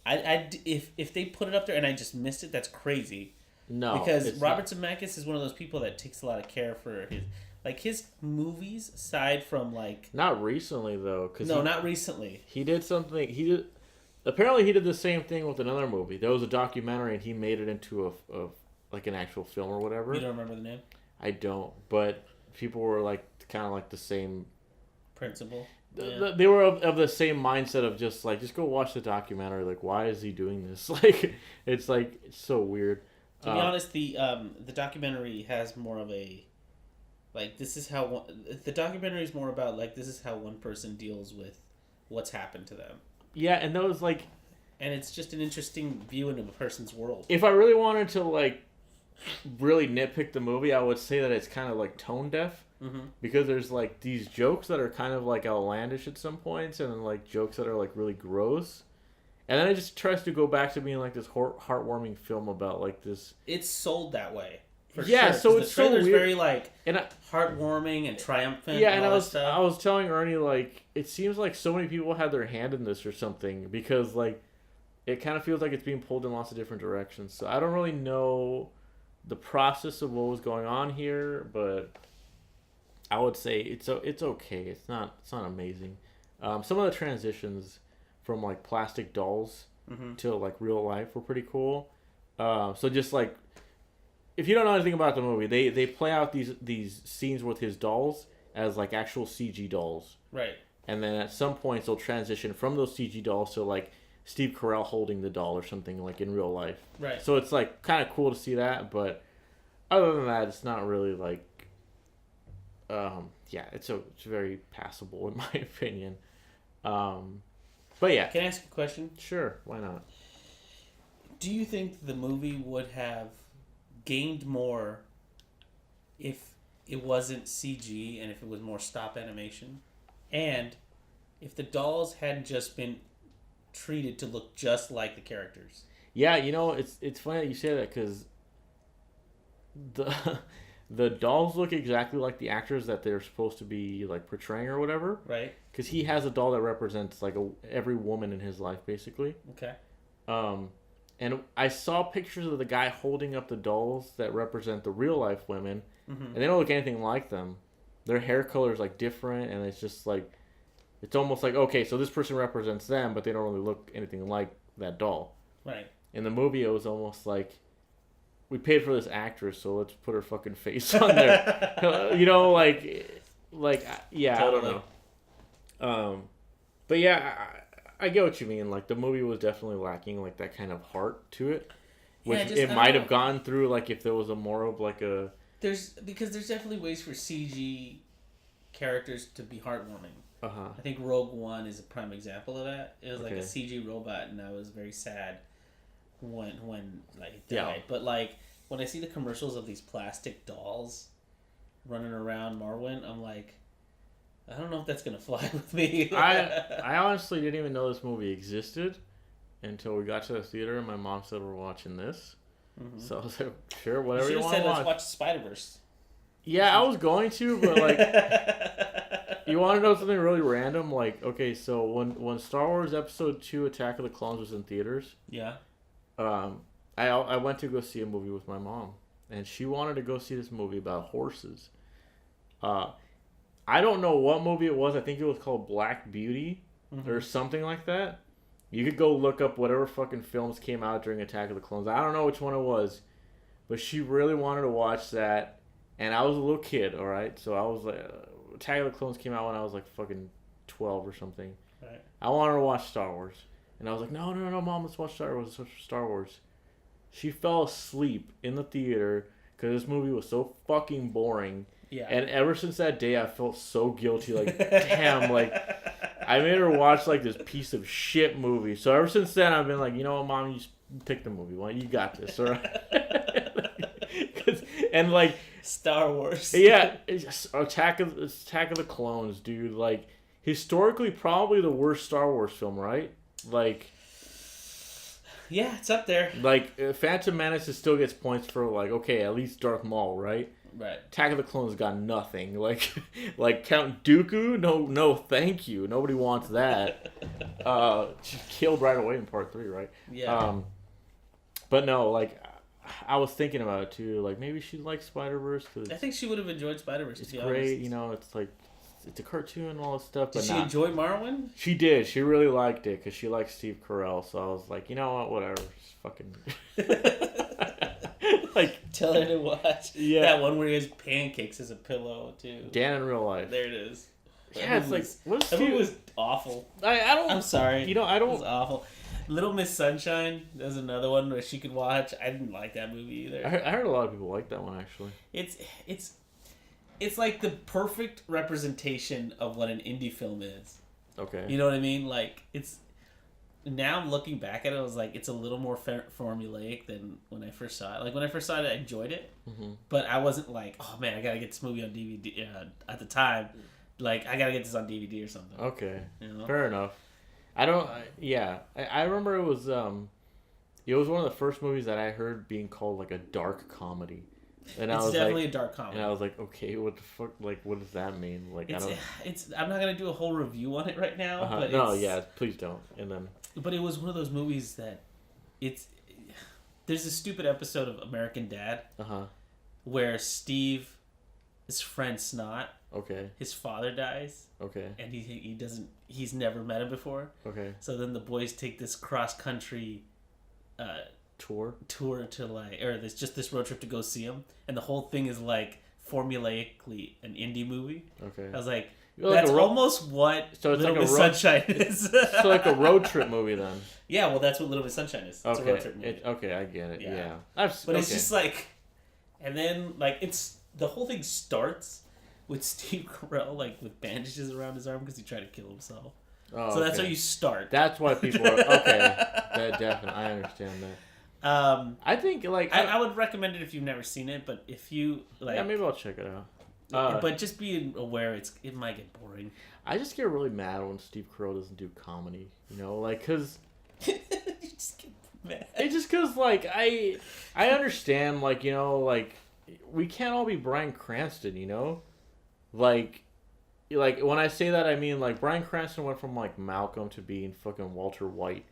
If they put it up there and I just missed it, that's crazy. No, because Robert Zemeckis is one of those people that takes a lot of care for his movies. Aside from like not recently though, not recently. He did something. Apparently, he did the same thing with another movie. There was a documentary, and he made it into a like an actual film or whatever. You don't remember the name? I don't, but people were like kind of like the same principle. They were of the same mindset of just go watch the documentary. Like, why is he doing this? Like, it's so weird. To be honest, the documentary has more of a this is how the documentary is more about this is how one person deals with what's happened to them. Yeah, and that was and it's just an interesting view into a person's world. If I really wanted to really nitpick the movie, I would say that it's kind of tone deaf, because there's these jokes that are kind of outlandish at some points, and then jokes that are really gross, and then it just tries to go back to being this heartwarming film about this. It's sold that way. For yeah, sure, so it's the trailer's so weird. Very heartwarming and triumphant. Yeah, and I stuff. was telling Ernie it seems like so many people had their hand in this or something, because it kind of feels like it's being pulled in lots of different directions. So I don't really know the process of what was going on here, but I would say it's okay. It's not amazing. Some of the transitions from plastic dolls to real life were pretty cool. So just if you don't know anything about the movie, they play out these scenes with his dolls as actual CG dolls. Right. And then at some points they'll transition from those CG dolls to Steve Carell holding the doll or something in real life. Right. So it's kind of cool to see that, but other than that, it's not really it's very passable in my opinion. But yeah. Can I ask a question? Sure, why not? Do you think the movie would have gained more if it wasn't CG and if it was more stop animation, and if the dolls hadn't just been treated to look just like the characters? Yeah, it's funny that you say that, because the dolls look exactly like the actors that they're supposed to be portraying or whatever. Right. Because he has a doll that represents every woman in his life basically. Okay. And I saw pictures of the guy holding up the dolls that represent the real life women, and they don't look anything like them. Their hair color is different, and it's just it's almost okay, so this person represents them, but they don't really look anything like that doll. Right. In the movie, it was almost we paid for this actress, so let's put her fucking face on there. Yeah, totally. I don't know. But yeah, I get what you mean. The movie was definitely lacking that kind of heart to it, which it might have gone through if there was a more of a. There's definitely ways for CG characters to be heartwarming. I think Rogue One is a prime example of that. It was a CG robot, and I was very sad when it died. Yeah. But when I see the commercials of these plastic dolls running around Marwyn, I'm I don't know if that's gonna fly with me. I honestly didn't even know this movie existed until we got to the theater, and my mom said we're watching this. Mm-hmm. So I was like, sure, whatever you want said, to watch. let's watch Spider-Verse. Yeah, I was going to, but like, you want to know something really random? Like, okay, so when Star Wars Episode 2: Attack of the Clones was in theaters, yeah, I went to go see a movie with my mom, and she wanted to go see this movie about horses. I don't know what movie it was. I think it was called Black Beauty or something like that. You could go look up whatever fucking films came out during Attack of the Clones. I don't know which one it was, but she really wanted to watch that. And I was a little kid, all right? So I was like, Attack of the Clones came out when I was like fucking 12 or something. right. I wanted to watch Star Wars. And I was like, no, Mom, let's watch Star Wars. Let's watch Star Wars. She fell asleep in the theater because this movie was so fucking boring. Yeah. And ever since that day, I felt so guilty. Like, damn, like, I made her watch like this piece of shit movie. So ever since then, I've been like, you know what, Mom, you just pick the movie. Well, you got this, all right? And like Star Wars. Yeah, Attack of the Clones, dude. Like, historically, probably the worst Star Wars film, right? Like, yeah, it's up there. Like, Phantom Menace still gets points for like, okay, at least Darth Maul, right? Right. Attack of the Clones got nothing. Like Count Dooku, no, thank you. Nobody wants that. She's killed right away in Part 3, right? Yeah. But no, like, I was thinking about it too. Like, maybe she likes Spider-Verse. I think she would have enjoyed Spider-Verse. It's great, you know. It's like it's a cartoon and all this stuff. Did but she enjoy Marwin? She did. She really liked it because she likes Steve Carell. So I was like, you know what, whatever. Just fucking like tell her to watch. Yeah, that one where he has pancakes as a pillow too. Dan in Real Life. There it is. Yeah, it's like that movie was awful. I don't. I'm sorry. You know, I don't. It was awful. Little Miss Sunshine. There's another one where she could watch. I didn't like that movie either. I heard a lot of people like that one actually. It's like the perfect representation of what an indie film is. Okay. You know what I mean? Like, it's now I'm looking back at it, I was like, it's a little more formulaic than when I first saw it. Like, when I first saw it, I enjoyed it, but I wasn't like, oh man, I gotta get this movie on DVD. At the time, like, I gotta get this on DVD or something. Okay. You know? Fair enough. I remember it was one of the first movies that I heard being called like a dark comedy. And it's definitely a dark comedy. And I was like, okay, what the fuck? Like, what does that mean? Like, I'm not gonna do a whole review on it right now. But please don't. And then. But it was one of those movies that there's a stupid episode of American Dad. Where Steve, his friend Snot. Okay. His father dies. Okay. And he's never met him before. Okay. So then the boys take this cross country tour to this road trip to go see him, and the whole thing is like formulaically an indie movie. Okay. I was like, that's almost what Little Miss Sunshine is. So like a road trip movie then. Yeah, well, that's what Little Miss Sunshine is. It's a road trip movie. Okay, I get it. Yeah. But it's just like, and then like the whole thing starts with Steve Carell like with bandages around his arm because he tried to kill himself. Oh, so that's how you start. That's why people are okay. That definitely, I understand that. I think like I would recommend it if you've never seen it, but if you like, yeah, maybe I'll check it out. But just be aware it might get boring. I just get really mad when Steve Carell doesn't do comedy. You know, like because you just get mad. It's just because like I understand like you know like we can't all be Bryan Cranston. You know, like when I say that I mean like Bryan Cranston went from like Malcolm to being fucking Walter White.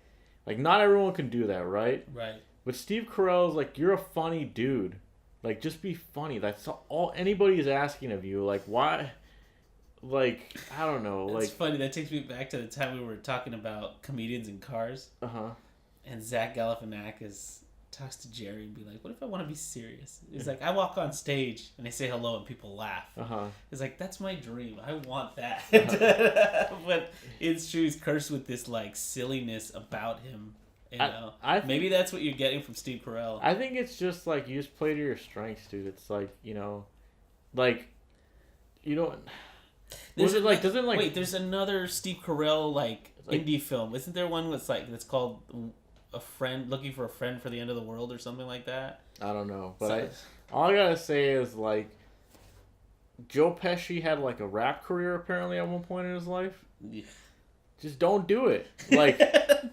Like not everyone can do that, right? Right. But Steve Carell's like, you're a funny dude. Like, just be funny. That's all anybody is asking of you. Like, why? Like, I don't know. It's funny. That takes me back to the time we were talking about comedians in cars. And Zach Galifianakis talks to Jerry and be like, what if I want to be serious? He's like, I walk on stage and they say hello and people laugh. He's like, that's my dream. I want that. But it's true. He's cursed with this like silliness about him. You know, maybe that's what you're getting from Steve Carell. I think it's just like you just play to your strengths, dude. It's like you know, like you don't. Wait, there's another Steve Carell like indie film. Isn't there one that's called A Friend Looking for a Friend for the End of the World or something like that? I don't know, but all I gotta say is like Joe Pesci had like a rap career apparently at one point in his life. Yeah. Just don't do it. Like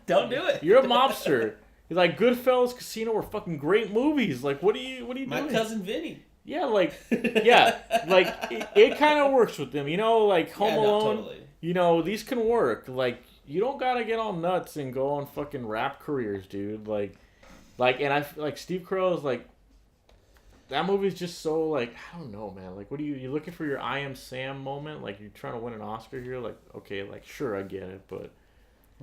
Don't do it. You're a mobster. He's like, Goodfellas, Casino were fucking great movies. Like, what are you doing? My cousin Vinny. Yeah, like, it kind of works with them. You know, like Home Alone. Totally. You know, these can work. Like, you don't gotta get all nuts and go on fucking rap careers, dude. Like, and I like Steve Carell is like, that movie's just so like, I don't know, man. Like, what are you looking for your I Am Sam moment? Like, you're trying to win an Oscar here? Like, okay, like, sure, I get it, but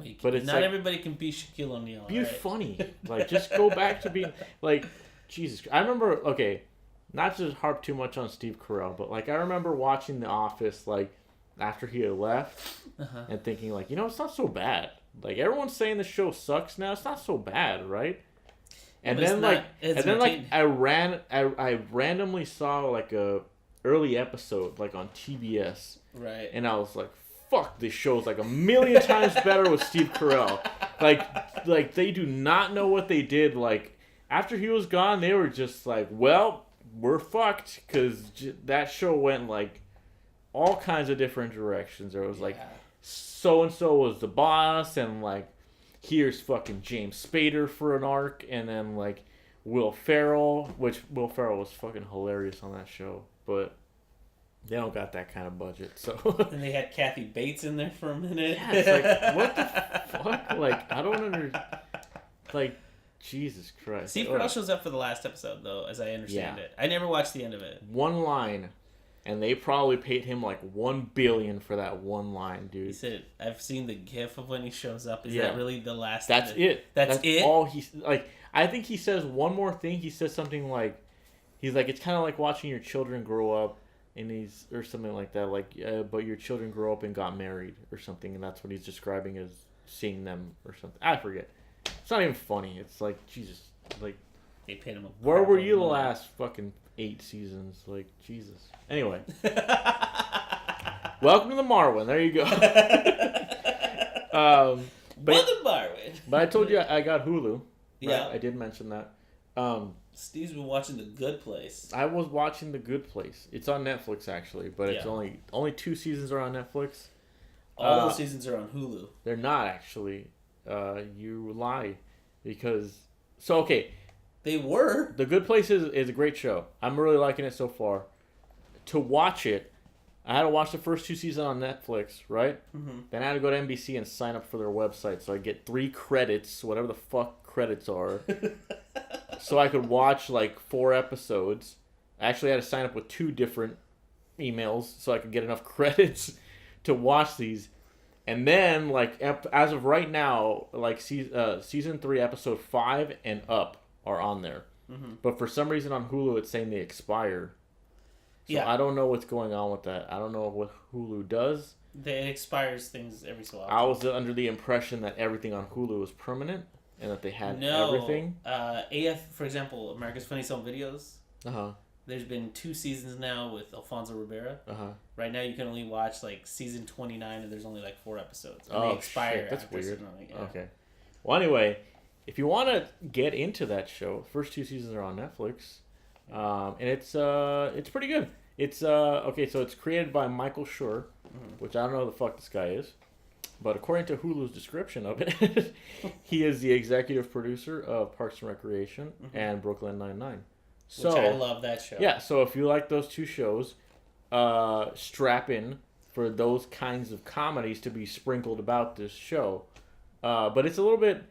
it's not like, everybody can be Shaquille O'Neal. Be funny. Like, just go back to being like, Jesus. I remember, okay, not to harp too much on Steve Carell, but like, I remember watching The Office, like, after he had left, and thinking like, you know, it's not so bad. Like, everyone's saying the show sucks now. It's not so bad, right? And then I randomly saw like a early episode like on TBS, right? And I was like, fuck, this show's like a million times better with Steve Carell. Like they do not know what they did. Like, after he was gone, they were just like, well, we're fucked, because that show went like all kinds of different directions. There was like, so and so was the boss, and like, here's fucking James Spader for an arc, and then like Will Ferrell, which Will Ferrell was fucking hilarious on that show, but they don't got that kind of budget. So and they had Kathy Bates in there for a minute. Yeah, it's like, what the fuck? Like, I don't understand. Like, Jesus Christ. Steve Carell shows up for the last episode, though, as I understand it. I never watched the end of it. One line, and they probably paid him like $1 billion for that one line, dude. He said, "I've seen the GIF of when he shows up. Is that really the last?" That's it. That's it. All he's like. I think he says one more thing. He says something like, he's like, it's kind of like watching your children grow up, and he's or something like that. Like, but your children grow up and got married or something, and that's what he's describing as seeing them or something. I forget. It's not even funny. It's like, Jesus, like, they paid him. Where were you the last fucking 8 seasons? Like, Jesus. Anyway, welcome to the Marwin. There you go. Welcome, Marwin. But I told you I got Hulu. Right? Yeah, I did mention that. Steve's been watching The Good Place. I was watching The Good Place. It's on Netflix actually, but it's only 2 seasons are on Netflix. All those seasons are on Hulu. They're not actually. You lie, because okay. They were. The Good Place is a great show. I'm really liking it so far. To watch it, I had to watch the first 2 seasons on Netflix, right? Mm-hmm. Then I had to go to NBC and sign up for their website, so I get 3 credits, whatever the fuck credits are, so I could watch like 4 episodes. I actually had to sign up with 2 different emails so I could get enough credits to watch these. And then, like, as of right now, like, season 3, episode 5 and up are on there. Mm-hmm. But for some reason on Hulu, it's saying they expire. So I don't know what's going on with that. I don't know what Hulu does. It expires things every so often. I was under the impression that everything on Hulu was permanent and that they had everything. AF, for example, America's Funniest Home Videos. Uh-huh. There's been 2 seasons now with Alfonso Ribeira. Uh-huh. Right now, you can only watch like season 29, and there's only like 4 episodes. And they expire. Shit. That's weird. Okay. Well, anyway, if you want to get into that show, first 2 seasons are on Netflix, and it's pretty good. It's okay. So it's created by Michael Schur, which I don't know who the fuck this guy is, but according to Hulu's description of it, he is the executive producer of Parks and Recreation and Brooklyn Nine-Nine. So, which I love that show. Yeah, so if you like those 2 shows, strap in for those kinds of comedies to be sprinkled about this show. But it's a little bit,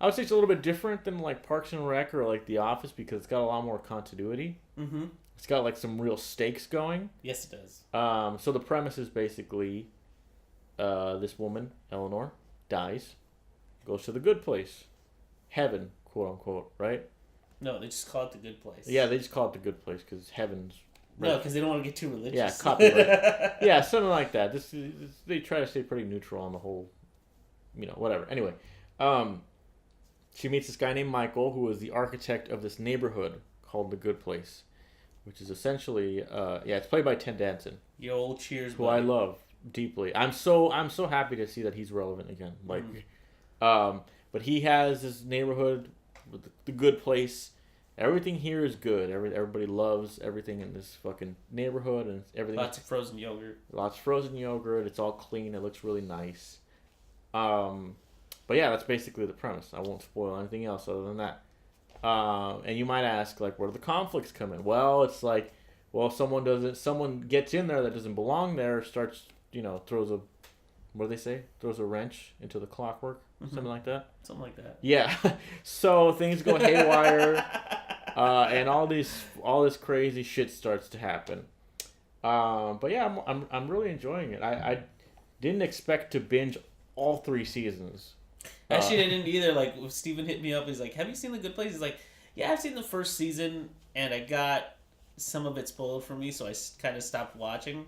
I would say it's a little bit different than like Parks and Rec or like The Office, because it's got a lot more continuity. Mm-hmm. It's got like some real stakes going. Yes, it does. So the premise is basically this woman, Eleanor, dies, goes to the good place. Heaven, quote unquote, right? No, they just call it The Good Place. Yeah, they just call it The Good Place because heaven's... Right. No, because they don't want to get too religious. Yeah, copyright. Yeah, something like that. This, they try to stay pretty neutral on the whole, whatever. Anyway, she meets this guy named Michael, who is the architect of this neighborhood called The Good Place, which is essentially, it's played by Ted Danson. Your old Cheers, who buddy. I love deeply. I'm so happy to see that he's relevant again. Like, but he has this neighborhood with the good place. Everything here is good. Everybody loves everything in this fucking neighborhood, and everything. Lots of frozen yogurt. Lots of frozen yogurt. It's all clean. It looks really nice. But yeah, that's basically the premise. I won't spoil anything else other than that. And you might ask, like, where do the conflicts come in? Well, it's like, well, someone gets in there that doesn't belong there, starts, throws a, what do they say? Throws a wrench into the clockwork, something like that. Something like that. Yeah. So things go haywire, and all this crazy shit starts to happen. But yeah, I'm really enjoying it. I didn't expect to binge all 3 seasons. Actually, I didn't either. Like, Steven hit me up. He's like, have you seen The Good Place? He's like, yeah, I've seen the first season, and I got some of it spoiled for me, so I kind of stopped watching.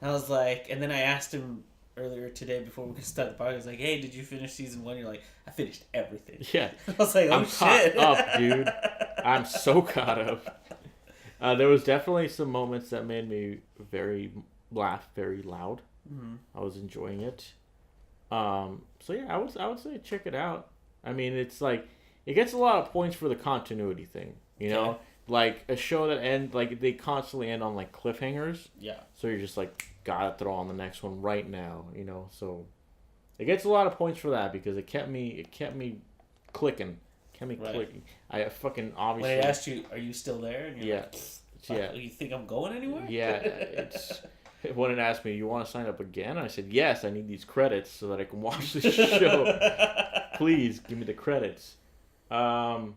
I was like, and then I asked him earlier today before we started the podcast, I was like, hey, did you finish season 1? You're like, I finished everything. Yeah. I was like, I'm shit. caught up, dude. I'm so caught up. There was definitely some moments that made me laugh very loud. I was enjoying it. So yeah, I would say check it out. I mean, it's like, it gets a lot of points for the continuity thing, Okay. like a show that like they constantly end on like cliffhangers. Yeah. So you're just like, gotta throw on the next one right now, so it gets a lot of points for that because it kept me clicking. Clicking. I fucking obviously. When I asked you, are you still there? And you're like, yeah. You think I'm going anywhere? Yeah, it's when it asked me, you want to sign up again? I said, yes, I need these credits so that I can watch the show. Please give me the credits. But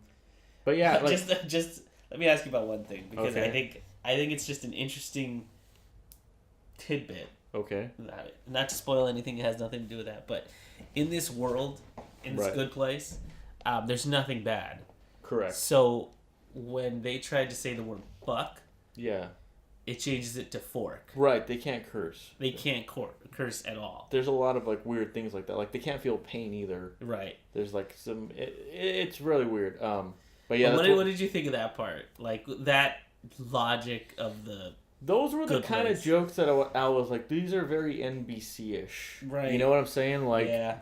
yeah, like, just let me ask you about one thing because okay. I think it's just an interesting tidbit. Okay. Not to spoil anything, it has nothing to do with that. But in this world, in this good place, there's nothing bad. Correct. So when they tried to say the word buck, yeah, it changes it to fork. Right. They can't curse. They can't curse at all. There's a lot of like weird things like that. Like they can't feel pain either. Right. There's like some. It's really weird. But yeah. What did you think of that part? Like that logic of the. Those were the Good kind place. of jokes that I was like, these are very NBC-ish. Right. You know what I'm saying? Like, yeah.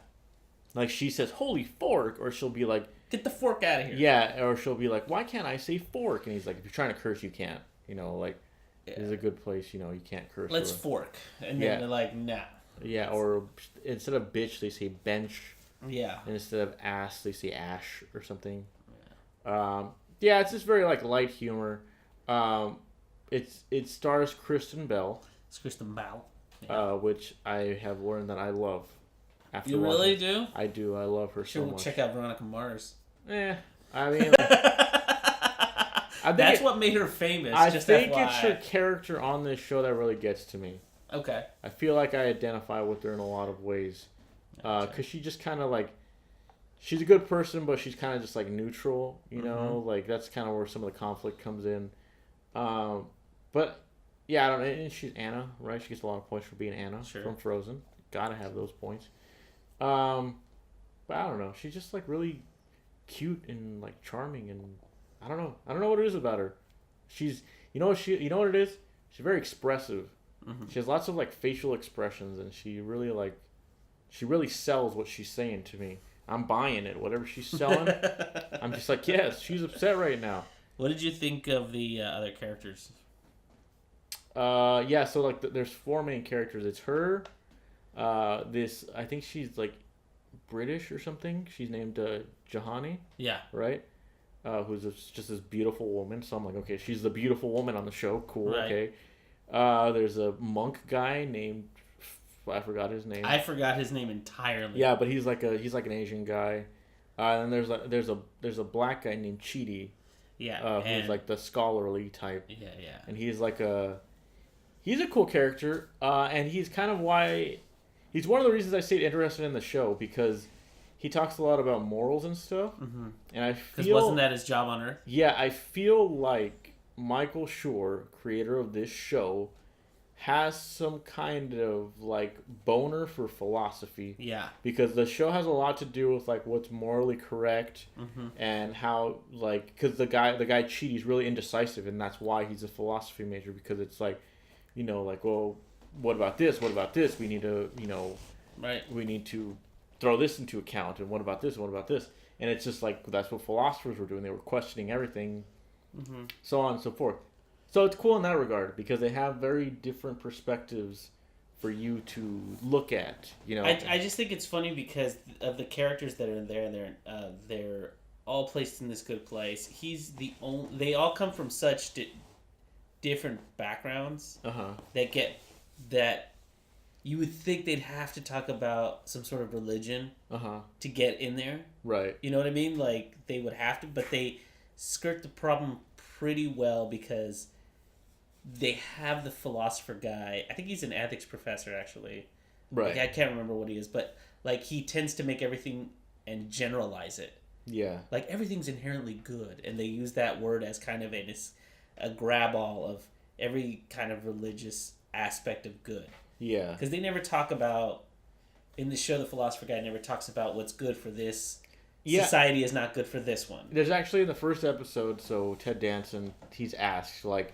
Like she says, holy fork, or she'll be like, get the fork out of here. Yeah, or she'll be like, why can't I say fork? And he's like, if you're trying to curse, you can't. Like, this is a good place, you can't curse. Let's fork. And then they're like, nah. Yeah, or instead of bitch, they say bench. Yeah. And instead of ass, they say ash or something. Yeah, it's just very, like, light humor. It stars Kristen Bell. It's Kristen Bell. Yeah. Which I have learned that I love. After you really do? I do. I love her so much. Check out Veronica Mars. I mean, that's what made her famous. I think it's her character on this show that really gets to me. Okay. I feel like I identify with her in a lot of ways. Because she just kind of like, she's a good person, but she's kind of just like neutral, you know? Like that's kind of where some of the conflict comes in. But yeah, I don't know. And she's Anna, right? She gets a lot of points for being Anna from Frozen. Gotta have those points. But I don't know. She's just like really cute and like charming, and I don't know what it is about her. She's you know what it is? She's very expressive. She has lots of like facial expressions, and she really sells what she's saying to me. I'm buying it. Whatever she's selling, I'm just like, yes, she's upset right now. What did you think of the other characters? Yeah, so like there's 4 main characters. It's her. I think she's like British or something. She's named Jahani. Yeah. Right? Who's just this beautiful woman. So I'm like, okay, she's the beautiful woman on the show. Cool. Right. Okay. There's a monk guy named, I forgot his name. I forgot his name entirely. Yeah, but he's like an Asian guy. And there's a black guy named Chidi. Yeah. Who's like the scholarly type. Yeah, yeah. And he's like he's a cool character. And he's kind of he's one of the reasons I stayed interested in the show, because he talks a lot about morals and stuff. And I feel, because wasn't that his job on Earth? Yeah, I feel like Michael Schur, creator of this show, has some kind of like boner for philosophy. Yeah. Because the show has a lot to do with like what's morally correct and how like, because the guy Chidi's really indecisive, and that's why he's a philosophy major, because it's like, like, well, what about this? What about this? We need to, we need to throw this into account. And what about this? What about this? And it's just like, that's what philosophers were doing. They were questioning everything, so on and so forth. So it's cool in that regard, because they have very different perspectives for you to look at. You know, I just think it's funny because of the characters that are in there, and they're all placed in this good place. He's the only. They all come from such different backgrounds that you would think they'd have to talk about some sort of religion to get in there. Right. You know what I mean? Like, they would have to, but they skirt the problem pretty well because they have the philosopher guy. I think he's an ethics professor, actually. Right. Like, I can't remember what he is, but, like, he tends to make everything and generalize it. Yeah. Like, everything's inherently good, and they use that word as kind of a grab-all of every kind of religious aspect of good. Yeah. Because they never talk about, in the show, the philosopher guy never talks about what's good for this. Yeah. Society is not good for this one. There's actually in the first episode, so Ted Danson, he's asked, like,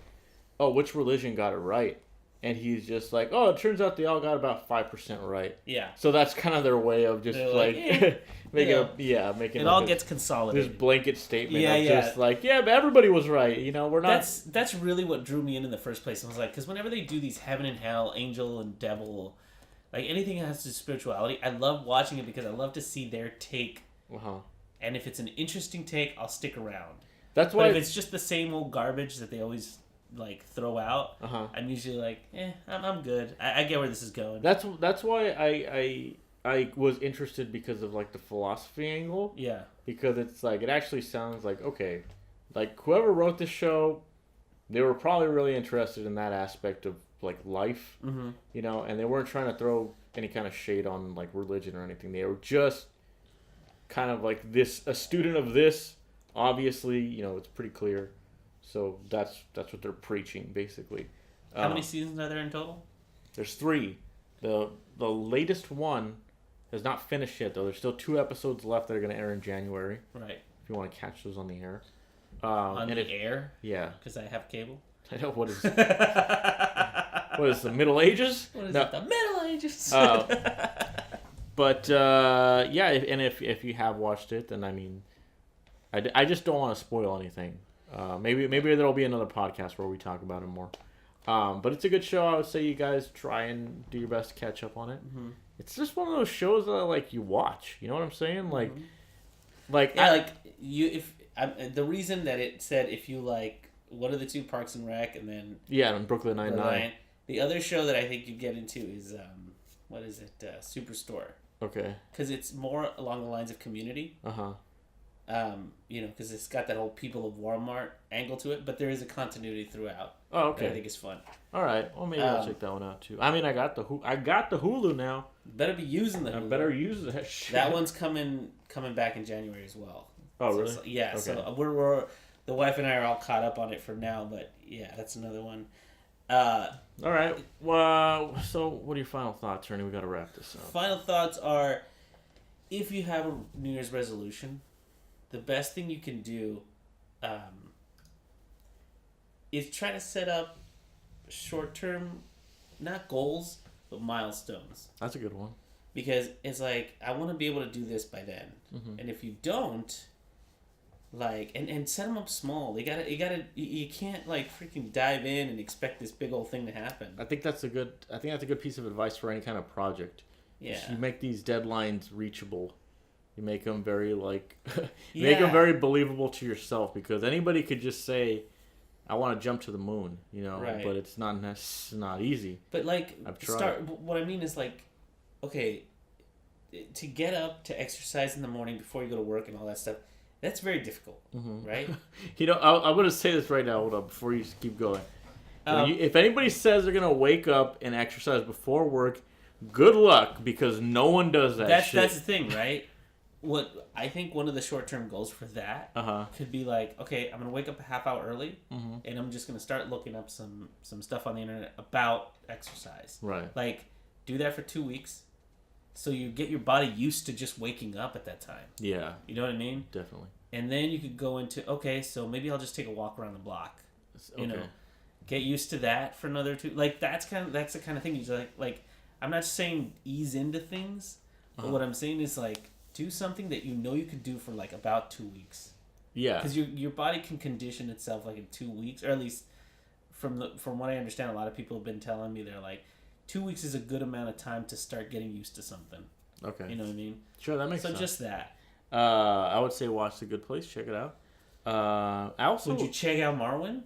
oh, which religion got it right? And he's just like, oh, it turns out they all got about 5% right. Yeah. So that's kind of their way of just making it all gets consolidated. This blanket statement just like, yeah, but everybody was right. You know, we're not. That's really what drew me in the first place. I was like, because whenever they do these heaven and hell, angel and devil, like anything that has to do with spirituality, I love watching it because I love to see their take. And if it's an interesting take, I'll stick around. That's why. But if it's just the same old garbage that they always like throw out, I'm usually like, I'm good. I get where this is going. That's why I was interested because of like the philosophy angle. Yeah. Because it's like it actually sounds like okay, like whoever wrote this show, they were probably really interested in that aspect of like life, you know, and they weren't trying to throw any kind of shade on like religion or anything. They were just kind of like a student of this. Obviously, you know, it's pretty clear. So that's what they're preaching, basically. How many seasons are there in total? There's 3. The latest one has not finished yet, though. There's still 2 episodes left that are going to air in January. Right. If you want to catch those on the air. Air? Yeah. Because I have cable. I know. What is the Middle Ages? What is it? The Middle Ages. But yeah, if you have watched it, then I mean, I just don't want to spoil anything. Maybe there'll be another podcast where we talk about it more. But it's a good show. I would say you guys try and do your best to catch up on it. It's just one of those shows that like you watch. You know what I'm saying? Like the reason that it said if you like, what are the 2, Parks and Rec, and then and Brooklyn Nine-Nine. The other show that I think you get into is what is it? Superstore. Okay. Because it's more along the lines of Community. You know, because it's got that whole People of Walmart angle to it, but there is a continuity throughout. Oh, okay. I think it's fun. All right. Well, maybe I'll check that one out too. I mean, I got the Hulu now. Better be using the Hulu. I better use that shit. That one's coming back in January as well. Oh, really? Yeah. Okay. So we're the wife and I are all caught up on it for now, but yeah, that's another one. All right. Well, so what are your final thoughts, Ernie? We got to wrap this up. Final thoughts are, if you have a New Year's resolution, the best thing you can do is try to set up short-term, not goals, but milestones. That's a good one. Because it's like, I want to be able to do this by then. And if you don't, like, and set them up small. You can't like freaking dive in and expect this big old thing to happen. I think that's a good piece of advice for any kind of project. Yeah. You make these deadlines reachable. You make them very make them very believable to yourself, because anybody could just say, I want to jump to the moon, you know, right. But it's not easy. But like, what I mean is like, okay, to get up to exercise in the morning before you go to work and all that stuff, that's very difficult, right? You know, I'm going to say this right now. Hold on, before you keep going. If anybody says they're going to wake up and exercise before work, good luck, because no one does that shit. That's the thing, right? What I think one of the short-term goals for that could be like, okay, I'm going to wake up a half hour early, and I'm just going to start looking up some stuff on the internet about exercise. Right. Like, do that for 2 weeks, so you get your body used to just waking up at that time. Yeah. You know what I mean? Definitely. And then you could go into, okay, so maybe I'll just take a walk around the block. Okay. You know, get used to that for another 2. Like, that's the kind of thing you like. I'm not saying ease into things, but what I'm saying is like, do something that you know you could do for like about 2 weeks. Yeah. Because your body can condition itself like in 2 weeks, or at least from what I understand, a lot of people have been telling me, they're like, 2 weeks is a good amount of time to start getting used to something. Okay. You know what I mean? Sure, that makes sense. So just that. I would say watch The Good Place. Check it out. I also Would you check out Marwin?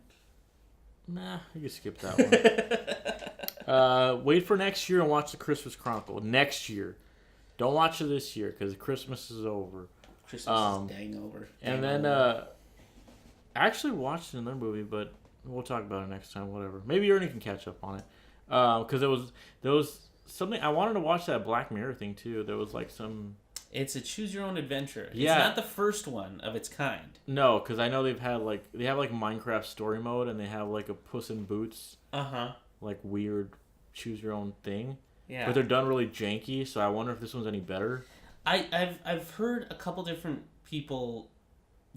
Nah, you can skip that one. Wait for next year and watch The Christmas Chronicle. Next year. Don't watch it this year because Christmas is over. Christmas is dang over. And then I actually watched another movie, but we'll talk about it next time. Whatever. Maybe Ernie can catch up on it. Because there was something I wanted to watch, that Black Mirror thing too. There was like some. It's a choose your own adventure. Yeah. It's not the first one of its kind. No, because I know they have like Minecraft story mode, and they have like a Puss in Boots. Like weird choose your own thing. Yeah. But they're done really janky, so I wonder if this one's any better. I've heard a couple different people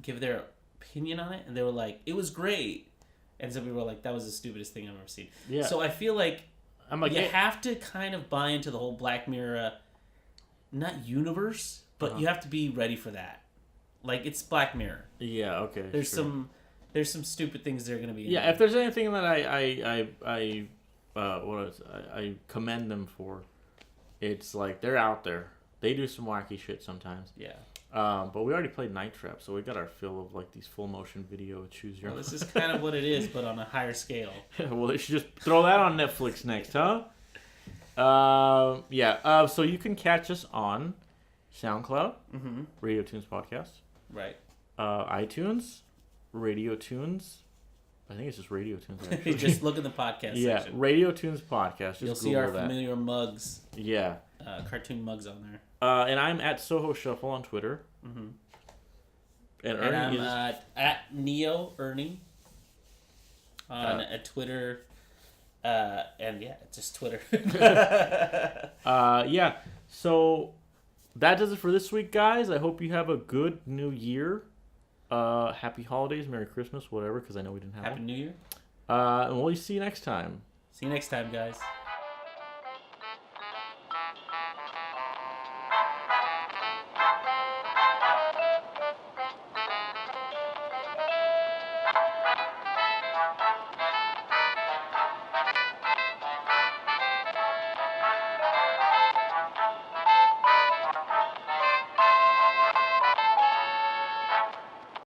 give their opinion on it, and they were like, it was great. And some people were like, that was the stupidest thing I've ever seen. Yeah. So I feel like I'm like, you have to kind of buy into the whole Black Mirror, not universe, but you have to be ready for that. Like, it's Black Mirror. Yeah, okay. There's some stupid things that are going to be in Yeah, there. if there's anything that I commend them for, it's like they're out there. They do some wacky shit sometimes. Yeah. But we already played Night Trap, so we got our fill of like these full motion video choose your own. Well, this is kind of what it is, but on a higher scale. Well, they should just throw that on Netflix next, huh? So you can catch us on SoundCloud, Radio Toons Podcast. Right. iTunes, Radio Toons. I think it's just Radio Toons, actually. Just look in the podcast section. Radio Toons Podcast. Just You'll see Google our that. familiar mugs. Yeah. Cartoon mugs on there. And I'm at Soho Shuffle on Twitter. Mm-hmm. And I'm is... at Neo Ernie on Twitter. And yeah, just Twitter. Yeah. So that does it for this week, guys. I hope you have a good new year. Happy holidays, Merry Christmas, whatever, because I know we didn't have Happy one. New Year. And we'll see you next time. See you next time, guys.